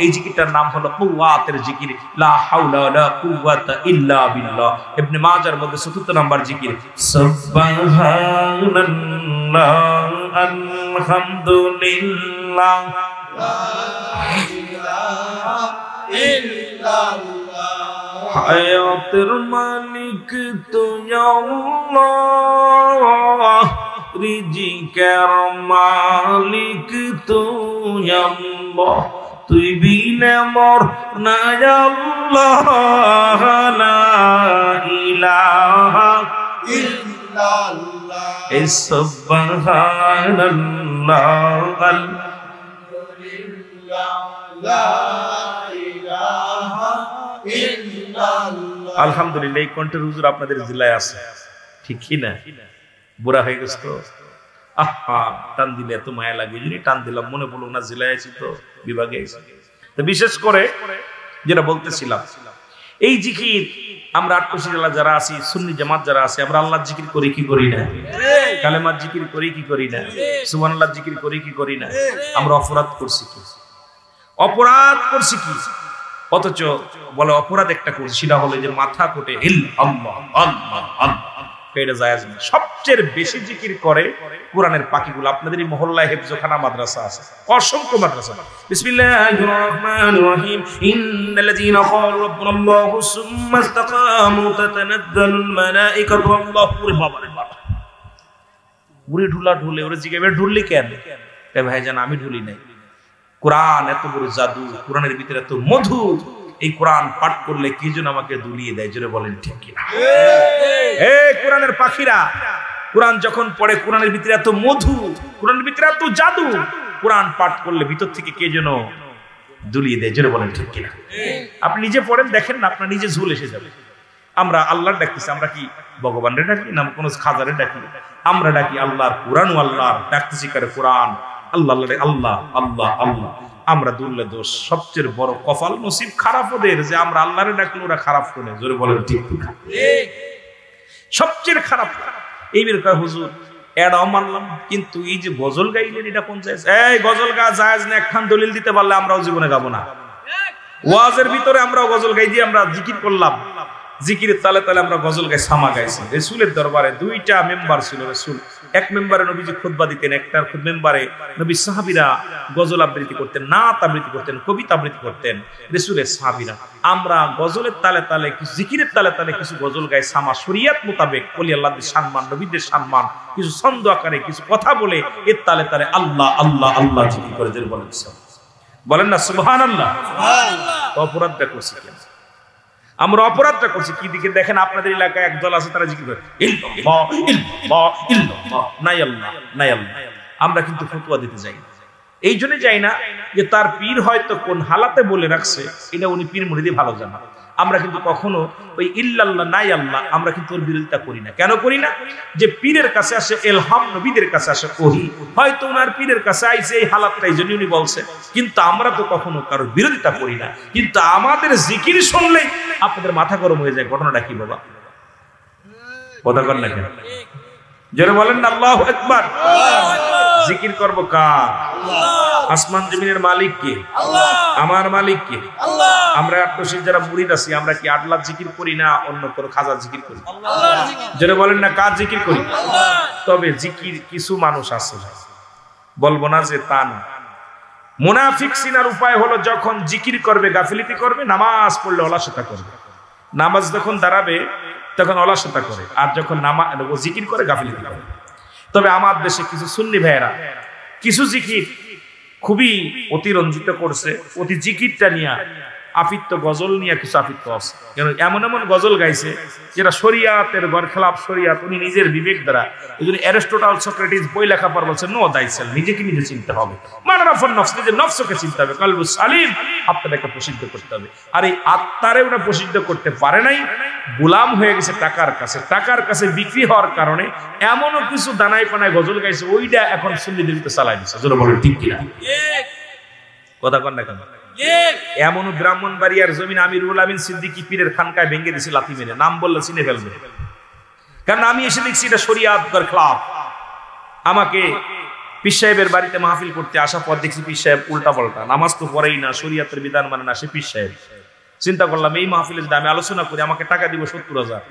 এই জিকিরটার নাম হলো কুওয়াতের জিকির, লা হাওলা ওয়ালা কুওয়াতা ইল্লা বিল্লাহ। ইবনে মাজার মধ্যে 74 নম্বর জিকির, সুবহানাল্লাহ আলহামদুলিল্লাহ লা ইলাহা ইল্লাল্লাহ। হায়াতের মালিক তুই আল্লাহ, রিজিকের মালিক তুই আল্লাহ, তুই বিনে মোর নাই আল্লাহ, লা ইলাহা ইল্লাল্লাহ। সুবহানাল্লাহ আলহামদুলিল্লাহ লা ইলাহা ইল্লাল্লাহ। আলহামদুলিল্লাহ, এই কণ্ঠের হুজুর আপনাদের জেলায় আছে। ঠিক কি না? বুড়া হয়ে গেছে তো, আহা টান দিলে এত মায়া লাগে, যদি টান দিলাম মনে পড়লো না জেলায় আছি তো, বিভাগে আছি। তো বিশেষ করে যেটা বলতেছিলাম, এই জিকির আমরা ৮ জেলা যারা আছি, সুন্নি জামাত যারা আছে, আমরা আল্লাহর জিকির করি কি করি না? কালেমার জিকির করি কি করি না? সুবহানাল্লাহর জিকির করি কি করি না? আমরা অপরাধ করছি কি? অপরাধ করছি কি? অথচ বলে অপরাধ একটা করছি, সেটা হলো যে মাথা কোটে আল্লাহ আল্লাহ আল্লাহ, এটা জায়েজ না। সবচেয়ে বেশি জিকির করে কোরআনের পাখিগুলো। আপনাদের এই মহল্লায় হেফজখানা মাদ্রাসা আছে, অসংখ্য মাদ্রাসা। বিসমিল্লাহির রহমানির রহিম, ইন্নাল্লাযীনা ক্বালু রাব্বুনাল্লাহু সুম্মা ইসতাকামু তাতানাজ্জালুল মালাইকাতু আল্লাহু বাবারে বাবা, উড়ে ঢুলা ঢুলে ওরে জিগাবে ঢুললি কেন? ভাইজান আমি ঢুলি নাই। কোরআন এত বড় জাদু, কোরআনের ভিতরে এত মধু, এই কোরআন পাঠ করলে কি যেন আমাকে দুলিয়ে দেয়। জোরে বলেন ঠিক কিনা? এই কোরআনের পাখিরা কোরআন যখন পড়ে, কোরআনের ভিতরে এত মধু, কোরআনের ভিতরে এত জাদু, কোরআন পাঠ করলে ভিতর থেকে কে যেন দুলিয়ে দেয়। জোরে বলেন ঠিক কিনা? আপনি নিজে পড়েন, দেখেন না, আপনার নিজে ঝুল এসে যাবে। আমরা আল্লাহর ডাকতেছি, আমরা কি ভগবানের ডাকি না কোন খাজারে ডাকি? আমরা ডাকি আল্লাহর, কোরআন আল্লাহর ডাকতেছি করে কোরআন আল্লাহ আল্লাহ আল্লাহ আল্লাহ। আমরা দুর্লে দোষ, সবচেয়ে বড় কপাল নসিব খারাপ ওদের যে আমরা আল্লাহরে ডাকলে ওরা খারাপ করে। জোরে বলেন ঠিক কিনা? সবচেয়ে খারাপ এই বের কয় হুজুর এটাও মানলাম, কিন্তু এই যে গজল গাইলেন এটা কোন জায়েজ? এই গজল গা জায়েজ না, একখান দলিল দিতে পারলে আমরাও জীবনে গাবো না। ওয়াজের ভিতরে আমরাও গজল গাই দিয়ে আমরা জিকির করলাম, জিকিরের তালে তালে আমরা গজল গাই, সামা গাইছি। রাসূলের দরবারে 2টা মেম্বার ছিল। রাসূল এক মেম্বারে নবীজি খুতবা দিতেন, একটা মেম্বারে নবী সাহাবীরা গজল আবৃত্তি করতেন, নাত আবৃত্তি করতেন, কবিতা আবৃত্তি করতেন রাসূলের সাহাবীরা। আমরা গজলের তালে তালে কিছু, জিকিরের তালে তালে কিছু গজল গাই, সামা শরীয়ত মোতাবেক ওলি আল্লাহদের সম্মান, নবীদের সম্মান, কিছু ছন্দ আকারে কিছু কথা বলে এর তালে তালে আল্লাহ আল্লাহ আল্লাহ জিকির করে। যে বলেন না সুবহানাল্লাহ? সুবহানাল্লাহ। অপরাধটা করছি কেন? আমরা অপরাধটা করছি কি দিকে দেখেন? আপনাদের এলাকায় একদল আছে, তারা জিকির করে ইল্লাল্লাহ ইল্লাল্লাহ ইল্লাল্লাহ, নাই আল্লাহ নাই আল্লাহ। আমরা কিন্তু ফতোয়া দিতে যাই, এই জন্য যাই না যে তার পীর হয়তো কোন হালাতে বলে রাখছে, এটা উনি পীর মুরিদি ভালো জানা। আমরা কিন্তু কখনো ওই ইল্লাল্লাহ নাই আল্লাহ আমরা কিন্তু ওর বিরোধিতা করি না। কেন করি না? যে পীরের কাছে আসে ইলহাম, নবীদের কাছে আসে ওহী, হয়তো ওনার পীরের কাছে আইছে এই হালাতটা, এই জন্য উনি বলছে। কিন্তু আমরা তো কখনো কারোর বিরোধিতা করি না। কিন্তু আমাদের জিকির শুনলেই আপনাদের মাথা গরম হয়ে যায়। ঘটনাটা কি বাবা? কথা কর না কেন? যারা বলেন না আল্লাহু আকবার। জিকির করব কার? আসমান জমিনের মালিক কে? আমার মালিক কে? আমরা আত্মশীল যারা মুরিদ আছি, আমরা কি আল্লাহর জিকির করি না অন্য কোন খাজার জিকির করি? যারা বলেন না কার জিকির করি? তবে জিকির কিছু মানুষ আছে, বলবো না যে তা না। মুনাফিক সিনার উপায় হলো যখন জিকির করবে গাফিলতি করবে, নামাজ পড়লে অলসতা করবে। নামাজ যখন দাঁড়াবে তখন অলসতা করে, আর যখন জিকির করে গাফিলতি করে। তবে আমার দেশে কিছু সুন্নি ভাইয়েরা কিছু জিকির খুবই অতিরঞ্জিত করছে, অতি জিকিরটা নিয়ে আফিত্ব গজল নিয়ে কিছু আফিত্ব আছে। এমন এমন গজল গাইছে যেটা শরিয়াতের বরখেলাফ শরিয়াত, উনি নিজের বিবেক দ্বারা। এই জন্য অ্যারিস্টটল সোক্রেটিস বই লেখার পর বলছে নো দাইসেল, নিজেকে নিজে চিনতে হবে, মানারাফুন নফস, নিজের নফসকে চিনতে হবে, কলবু সালিম আত্মাটাকে প্রসিদ্ধ করতে হবে। আর এই আত্মারে ওরা প্রসিদ্ধ করতে পারে নাই, গোলাম হয়ে গেছে টাকার কাছে। টাকার কাছে বিক্রি হওয়ার কারণে এমনও কিছু দানায় পানায় গজল গাইছে, ওইটা এখন সুন্নিদের ভিতরে চালাই দিচ্ছে। যেটা বলেন ঠিক কিনা? কথা কন না কেন? এমন ব্রাহ্মণবাড়িয়ার জমিন আমিরুল আমিন সিদ্দিকী পীরের খানকায় ভেঙে দিয়েছে লাথি মেরে, নাম বললে চিনে ফেলবে। কারণ আমি এসে দেখছি এটা শরিয়াতের খেলাফ। আমাকে পীর সাহেবের বাড়িতে মাহফিল করতে আসা পর দেখছি পীর সাহেব উল্টা পাল্টা, নামাজ তো পড়েই না, শরিয়াতের বিধান মানে না, সে পীর সাহেব। চিন্তা করলাম এই মাহফিলে যদি আমি আলোচনা করি আমাকে টাকা দিব 70,000।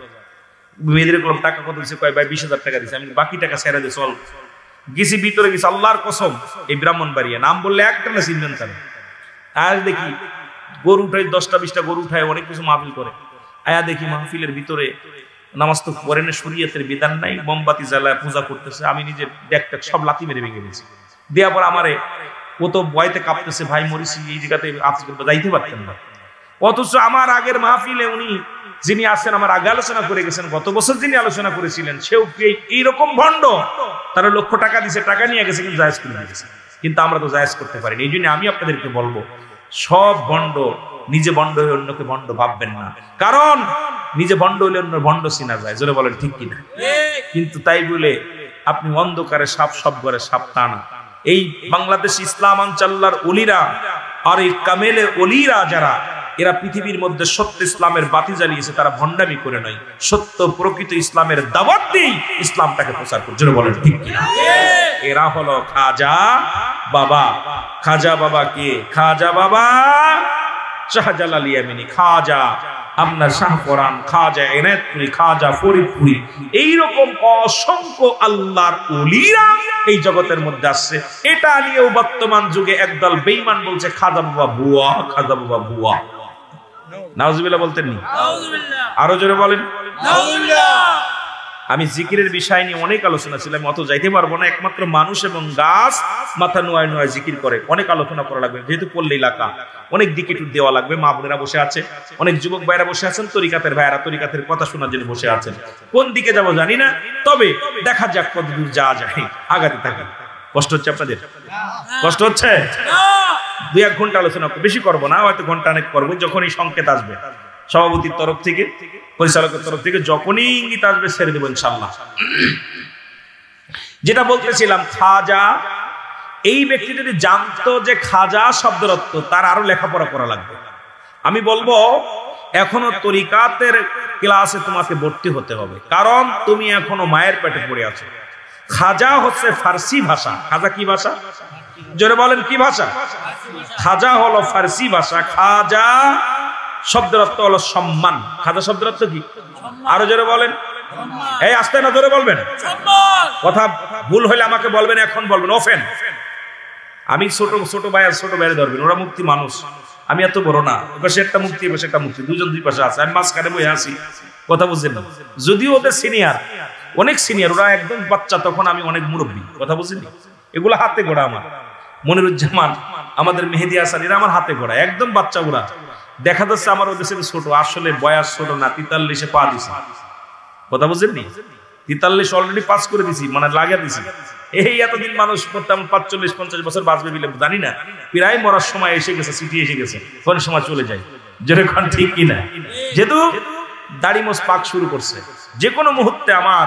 মেয়েদের বললাম টাকা কত দিচ্ছে? কয় ভাই 20,000 টাকা দিচ্ছে। আমি বাকি টাকা ছেড়ে দিয়ে চল। গেছি ভিতরে, গেছি আল্লাহর কসম এই ব্রাহ্মণবাড়িয়া নাম বললে একটা না চিনবেন তারা। আর দেখি গরু উঠাই, 10টা 20টা গরু উঠায়, অনেক কিছু মাহফিল করে। আয়া দেখি মাহফিলের ভিতরে নামাজ তো পড়ে না, শরীয়তের বিধান নাই, মোমবাতি জ্বালায় পূজা করতেছে। আমি নিজে দেখতে সব লাথি মেরে ভেঙে দিয়েছি। দেওয়ার পর আমারে ও তো ভয়তে কাঁপতেছে, ভাই মরিসি এই জায়গাতে যাইতে পারতেন না। অথচ আমার আগের মাহফিলে উনি যিনি আছেন, আমার আগে আলোচনা করে গেছেন, গত বছর যিনি আলোচনা করেছিলেন, সেও এইরকম ভণ্ড। তারা লক্ষ টাকা দিছে, টাকা নিয়ে গেছে, কিন্তু জায়েজ করে গেছে। কিন্তু আমরা তো জায়েজ করতে পারিনি। এই জন্য আমি আপনাদেরকে বলবো, সব ভণ্ড নিজে ভণ্ড হয়ে অন্যকে ভণ্ড ভাববেন না। কারণ নিজে ভণ্ড হইলে অন্য ভণ্ড চিনা যায়, জোরে বলেন ঠিক কিনা? কিন্তু তাই বলে আপনি অন্ধকারে সাপ, সব ঘরে সাপ তা না। এই বাংলাদেশ ইসলাম আঞ্চল্লার অলিরা আর এই কামেলের অলিরা যারা, এরা পৃথিবীর মধ্যে সত্য ইসলামের বাতি জ্বালিয়েছে, তারা ভণ্ডামি করে নয়, সত্য প্রকৃত ইসলামের দাওয়াত দিয়ে ইসলামটাকে প্রচার করে, জোরে বলেন ঠিক কিনা? এরা হলো খাজা বাবা। খাজা বাবা কে? খাজা বাবা শাহজালাল ইয়ামিনী, খাজা আপনার শাহপরান, খাজা এনায়েতপুরি, খাজা ফরিদপুরি, এইরকম অসংখ্য আল্লাহর ওলিরা এই জগতের মধ্যে আসছে। এটা নিয়েও বর্তমান যুগে একদল বেঈমান বলছে খাজা বাবা ভুয়া, খাজা বাবা ভুয়া। নাউজুবিল্লাহ বলতেন নি? আরো জোরে বলেন নাউজুবিল্লাহ। আমি জিকিরের বিষয় নিয়ে অনেক আলোচনা ছিলাম, অত যাইতে পারবো না। একমাত্র মানুষ এবং গাছ মাথা নোয়ায় নোয়ায় জিকির করে, অনেক আলোচনা করা লাগবে, যেহেতু পল্লী এলাকা, অনেক দিকে টুর দেওয়া লাগবে। মা বোনেরা বসে আছে, অনেক যুবক ভাইরা বসে আছেন, তরিকাতের ভাইরা তরিকাতের কথা শোনার জন্য বসে আছেন। কোন দিকে যাবো জানি না, তবে দেখা যাক কত দূর যাওয়া যায়, আগাতে থাকি। কষ্ট হচ্ছে আপনাদের? কষ্ট হচ্ছে? 2-1 ঘন্টা আলোচনা বেশি করবো না, হয়তো ঘন্টা অনেক করবো। যখনই সংকেত আসবে সভাপতির তরফ থেকে, পরিচালকের তরফ থেকে, যখনই ইঙ্গিত আসবে ছেড়ে দেবো ইনশাল্লাহ। যেটা বলতেছিলাম, খাজা, এই ব্যক্তি যদি জানতো যে খাজা শব্দের অর্থ, তার আরো লেখাপড়া করা লাগবে। আমি বলবো এখনো তরিকাতের ক্লাসে তোমাকে ভর্তি হতে হবে, কারণ তুমি এখনো মায়ের পেটে পড়ে আছো। খাজা হচ্ছে ফার্সি ভাষা। খাজা কি ভাষা? জোরে বলেন কি ভাষা? খাজা হলো ফার্সি ভাষা। খাজা শব্দের অর্থ হলো সম্মান। খাজা শব্দের অর্থ কি? আরো জোরে বলেন। এই আস্তে না, জোরে বলবেন। কথা ভুল হলে আমাকে বলবেন, এখন বলবেন ওফেন। আমি ছোট ভাইয়ের ধরবেন, ওরা মুক্তি মানুষ, আমি এত বড় না। এপাশে একটা মুক্তি, এপাশে একটা মুক্তি, দুজন দুই পাশে আছে, আমি মাঝখানে বসে আছি। কথা বুঝছেন না? যদিও ওদের সিনিয়র, অনেক সিনিয়র, ওরা একদম বাচ্চা, তখন আমি অনেক মুরব্বী। কথা বুঝছেন? এগুলো হাতে গড়া। আমার মনিরুজ্জামান, আমাদের মেহেদি হাসান, এরা আমার হাতে গড়া, একদম বাচ্চা। ওরা দেখা যাচ্ছে আমার ওদের সাথে ছোট, আসলে বয়স ছোট না। 43-এ পা দিছি। কথা বুঝছেন নি? 43 অলরেডি পাস করে দিছি, মানে লাগিয়ে দিছি। এই এতদিন মানুষ করতাম 45-50 বছর বাঁচবে বলে জানি না, প্রায় মরার সময় এসে গেছে, সিটি এসে গেছে, কোন সময় চলে যায়। যেরকম ঠিক কিনা? যেহেতু দাড়ি মোছ পাক শুরু করছে, যে কোনো মুহূর্তে আমার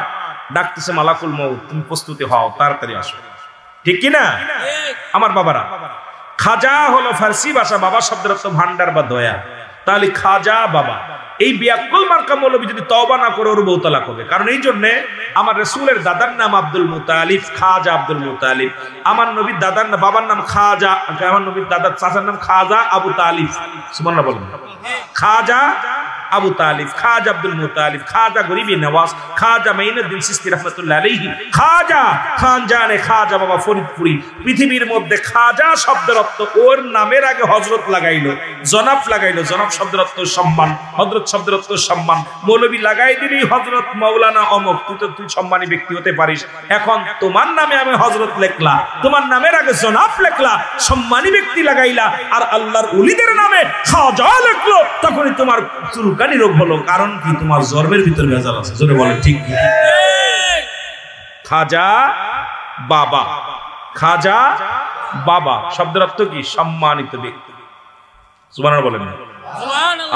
ডাকতেছে মালাকুল মউত, তুমি প্রস্তুতি হও, তাড়াতাড়ি আসো। ঠিক কিনা আমার বাবারা? খাজা হলো ফার্সি ভাষা। বাবা শব্দের অর্থ ভান্ডার বা দয়া। তাহলে খাজা বাবা, এই বিয়াকুল মার্কা মৌলবী যদি তওবা না করে, ওর বউ তালাক হবে। কারণ এই জন্য আমার রাসূলের দাদার নাম আব্দুল মুতালিব, খাজা আব্দুল মুতালিব। আমার নবীর দাদার নাম, বাবার নাম খাজা, আমার নবীর দাদার চাচার নাম খাজা আবু তালিব। সুবহানাল্লাহ বলেন। খাজা আবু তালিব, খাজা আব্দুল মুতালিব, খাজা গরিবি নওয়াজ, খাজা মাইনুদ্দিন চিশতি রাহমাতুল্লাহ আলাইহি, খাজা খানজানে খাজা বাবা ফরিদপুরি। পৃথিবীর মধ্যে খাজা শব্দের অর্থ, ওর নামের আগে হযরত লাগাইলো, জনাব লাগাইলো। জনাব শব্দের অর্থ সম্মান, হযরত শব্দের অর্থ সম্মান। মৌলবী লাগাই দিলি হযরত মাওলানা অমুক, তুই সম্মানী ব্যক্তি হতে পারিস। এখন তোমার নামে আমি হযরত লেখলা, তোমার নামের আগে জনাব লেখলা, সম্মানী ব্যক্তি লাগাইলা, আর আল্লাহর ওলিদের নামে খাজা লেখলো, তখনই তোমার চুলকানি রোগ হলো। কারণ কি? তোমার জর্মের ভিতর ভেজাল আছে। জোরে বলে ঠিক কি? খাজা বাবা, খাজা বাবা শব্দের অর্থ কি? সম্মানিত ব্যক্তি। সুবহানাল্লাহ বলেন।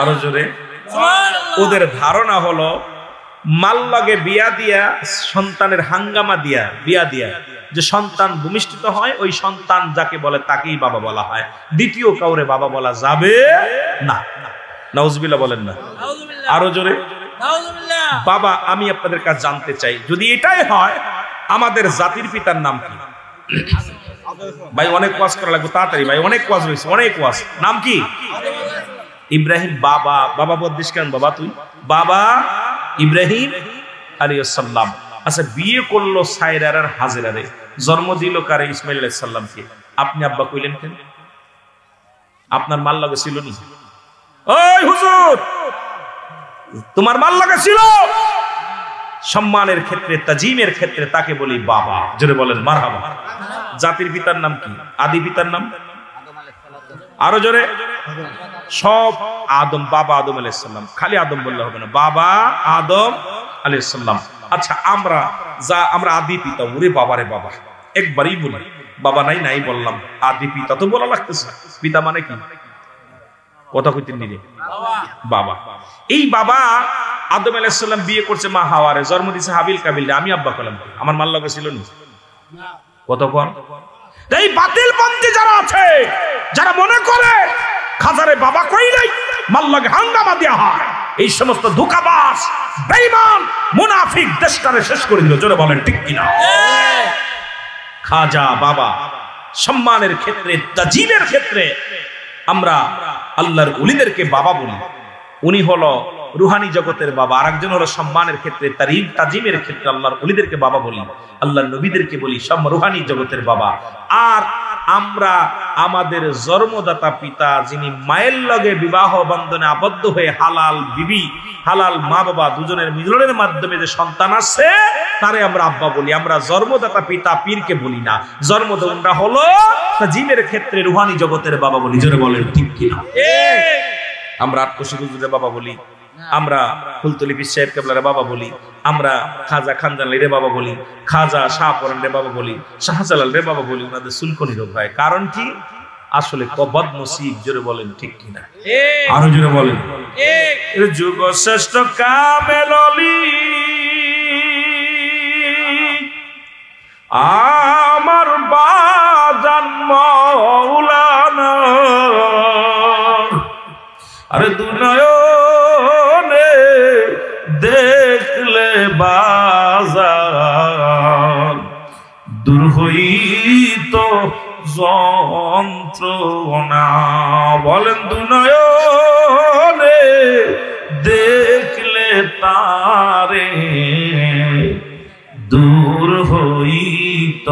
আরো জোরে। ওদের ধারণা হলো মাল লাগে বিয়া দিয়া, সন্তানের হাঙ্গামা দিয়া, বিয়া দিয়া যে সন্তান ভূমিষ্ঠিত হয়, ওই সন্তান যাকে বলে তাকেই বাবা বলা হয়, দ্বিতীয় কাউরে বাবা বলা যাবে না। নাউজুবিল্লাহ বলেন না? আরো জোরে। বাবা, আমি আপনাদের কাছে জানতে চাই, যদি এটাই হয়, আমাদের জাতির পিতার নাম কি? ভাই অনেক ওয়াজ করা লাগবে, তাড়াতাড়ি ভাই, অনেক ওয়াজ হয়েছে, অনেক ওয়াজ। নাম কি? ইব্রাহিম। বাবা, বাবা বদ্দিস কেন? বাবা তুই, বাবা ইব্রাহিম আলাইহিস সালাম। আচ্ছা, বিয়ে করলো সাইরার আর হাজেরারে, জন্ম দিল কারে? ইসমাইল আলাইহিস সালামকে। আপনি আব্বা কইলেন কেন? আপনার মাল লাগে ছিল নি? ওই হুজুর, তোমার মাল লাগা ছিল? সম্মানের ক্ষেত্রে, তাজিমের ক্ষেত্রে তাকে বলি বাবা। জোরে বলেন মারহাবা। জাতির পিতার নাম কি? আদি পিতার নাম? আরো জোরে। সব আদম, বাবা আদম আলাইহিস সালাম। খালি আদম বললে হবে না, বাবা আদম আলাইহিস সালাম। আচ্ছা, আমরা আদি পিতা, ওরে বাবারে বাবা, একবারই বলি বাবা নাই বললাম, আদি পিতা তো বলা লাগতেছে। পিতা মানে কি? কথা কইতেন নিরে বাবা। এই বাবা আদম আলাইহিস সালাম বিয়ে করছে মা হাওয়ারে, জন্ম দিয়েছে হাবিল কাবিল। আমি আব্বা কলাম, আমার মাল লগে ছিল না কতক্ষণ। এই বাতিল পন্থী যারা আছে, যারা মনে করে খাজারে বাবা কই নাই, মাল লগে হাঙ্গামা দেয়া হয়, এই সমস্ত ধোঁকাবাজ বেঈমান মুনাফিক দেশটারে শেষ করে দিল। জোরে বলেন ঠিক কিনা? খাজা বাবা সম্মানের ক্ষেত্রে, তাজিমের ক্ষেত্রে আমরা আল্লাহর ওলিদেরকে বাবা বলি। উনি হলো রুহানি জগতের বাবা, আরেকজন হলো সম্মানের ক্ষেত্রে, তাজিমের ক্ষেত্রে আল্লাহর ওলিদেরকে বাবা বলি, আল্লাহর নবীদেরকে বলি সব রুহানি জগতের বাবা। আর আমরা আমাদের জন্মদাতা পিতা, যিনি মায়ের লগে বিবাহ বন্ধনে আবদ্ধ হয়ে হালাল বিবি, হালাল মা বাবা দুজনের মিলনের মাধ্যমে যে সন্তান আছে, তারে আমরা আব্বা বলি। আমরা জন্মদাতা পিতা পীরকে বলি না। জন্মদাতা হলো তাজিমের ক্ষেত্রে রুহানি জগতের বাবা বলি। জোরে বলেন ঠিক কিনা? আমরা আটকশি হুজুরের বাবা বলি, আমরা ফুলতলি পীর সাহেব কেবলার বাবা বলি, আমরা খাজা খানজালাল রে বাবা বলি, খাজা শাহপরান রে বাবা বলি, শাহজালাল রে বাবা বলি। ওনাদের সুলকনি রোগ হয়, কারণ কি? আসলে বদনসিব। জোরে বলেন ঠিক কিনা? আরো জোরে বলেন। যুগ শ্রেষ্ঠ কামেল অলি আমার বাজান মাওলানা, আরে দুনয়নে দেখলে বাজার, দূর হইত যন্ত্রণা। বলেন দুনয়নে দেখলে তারে, দূর হইত।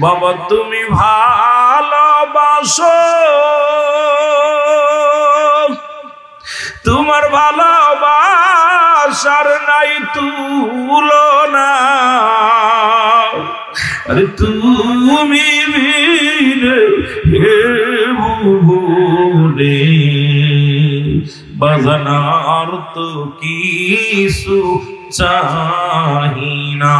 বাবা তুমি ভালোবাসো, তোমার ভালোবাসার নাই তুলনা। আরে তুমি বিনে হে ভুবনে বাজানার তো কিছু চাহি না।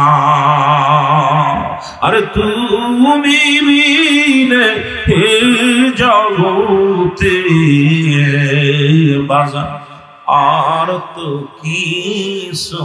আরে তুমি বিনে হে জগতে বাজার আর তো কিছু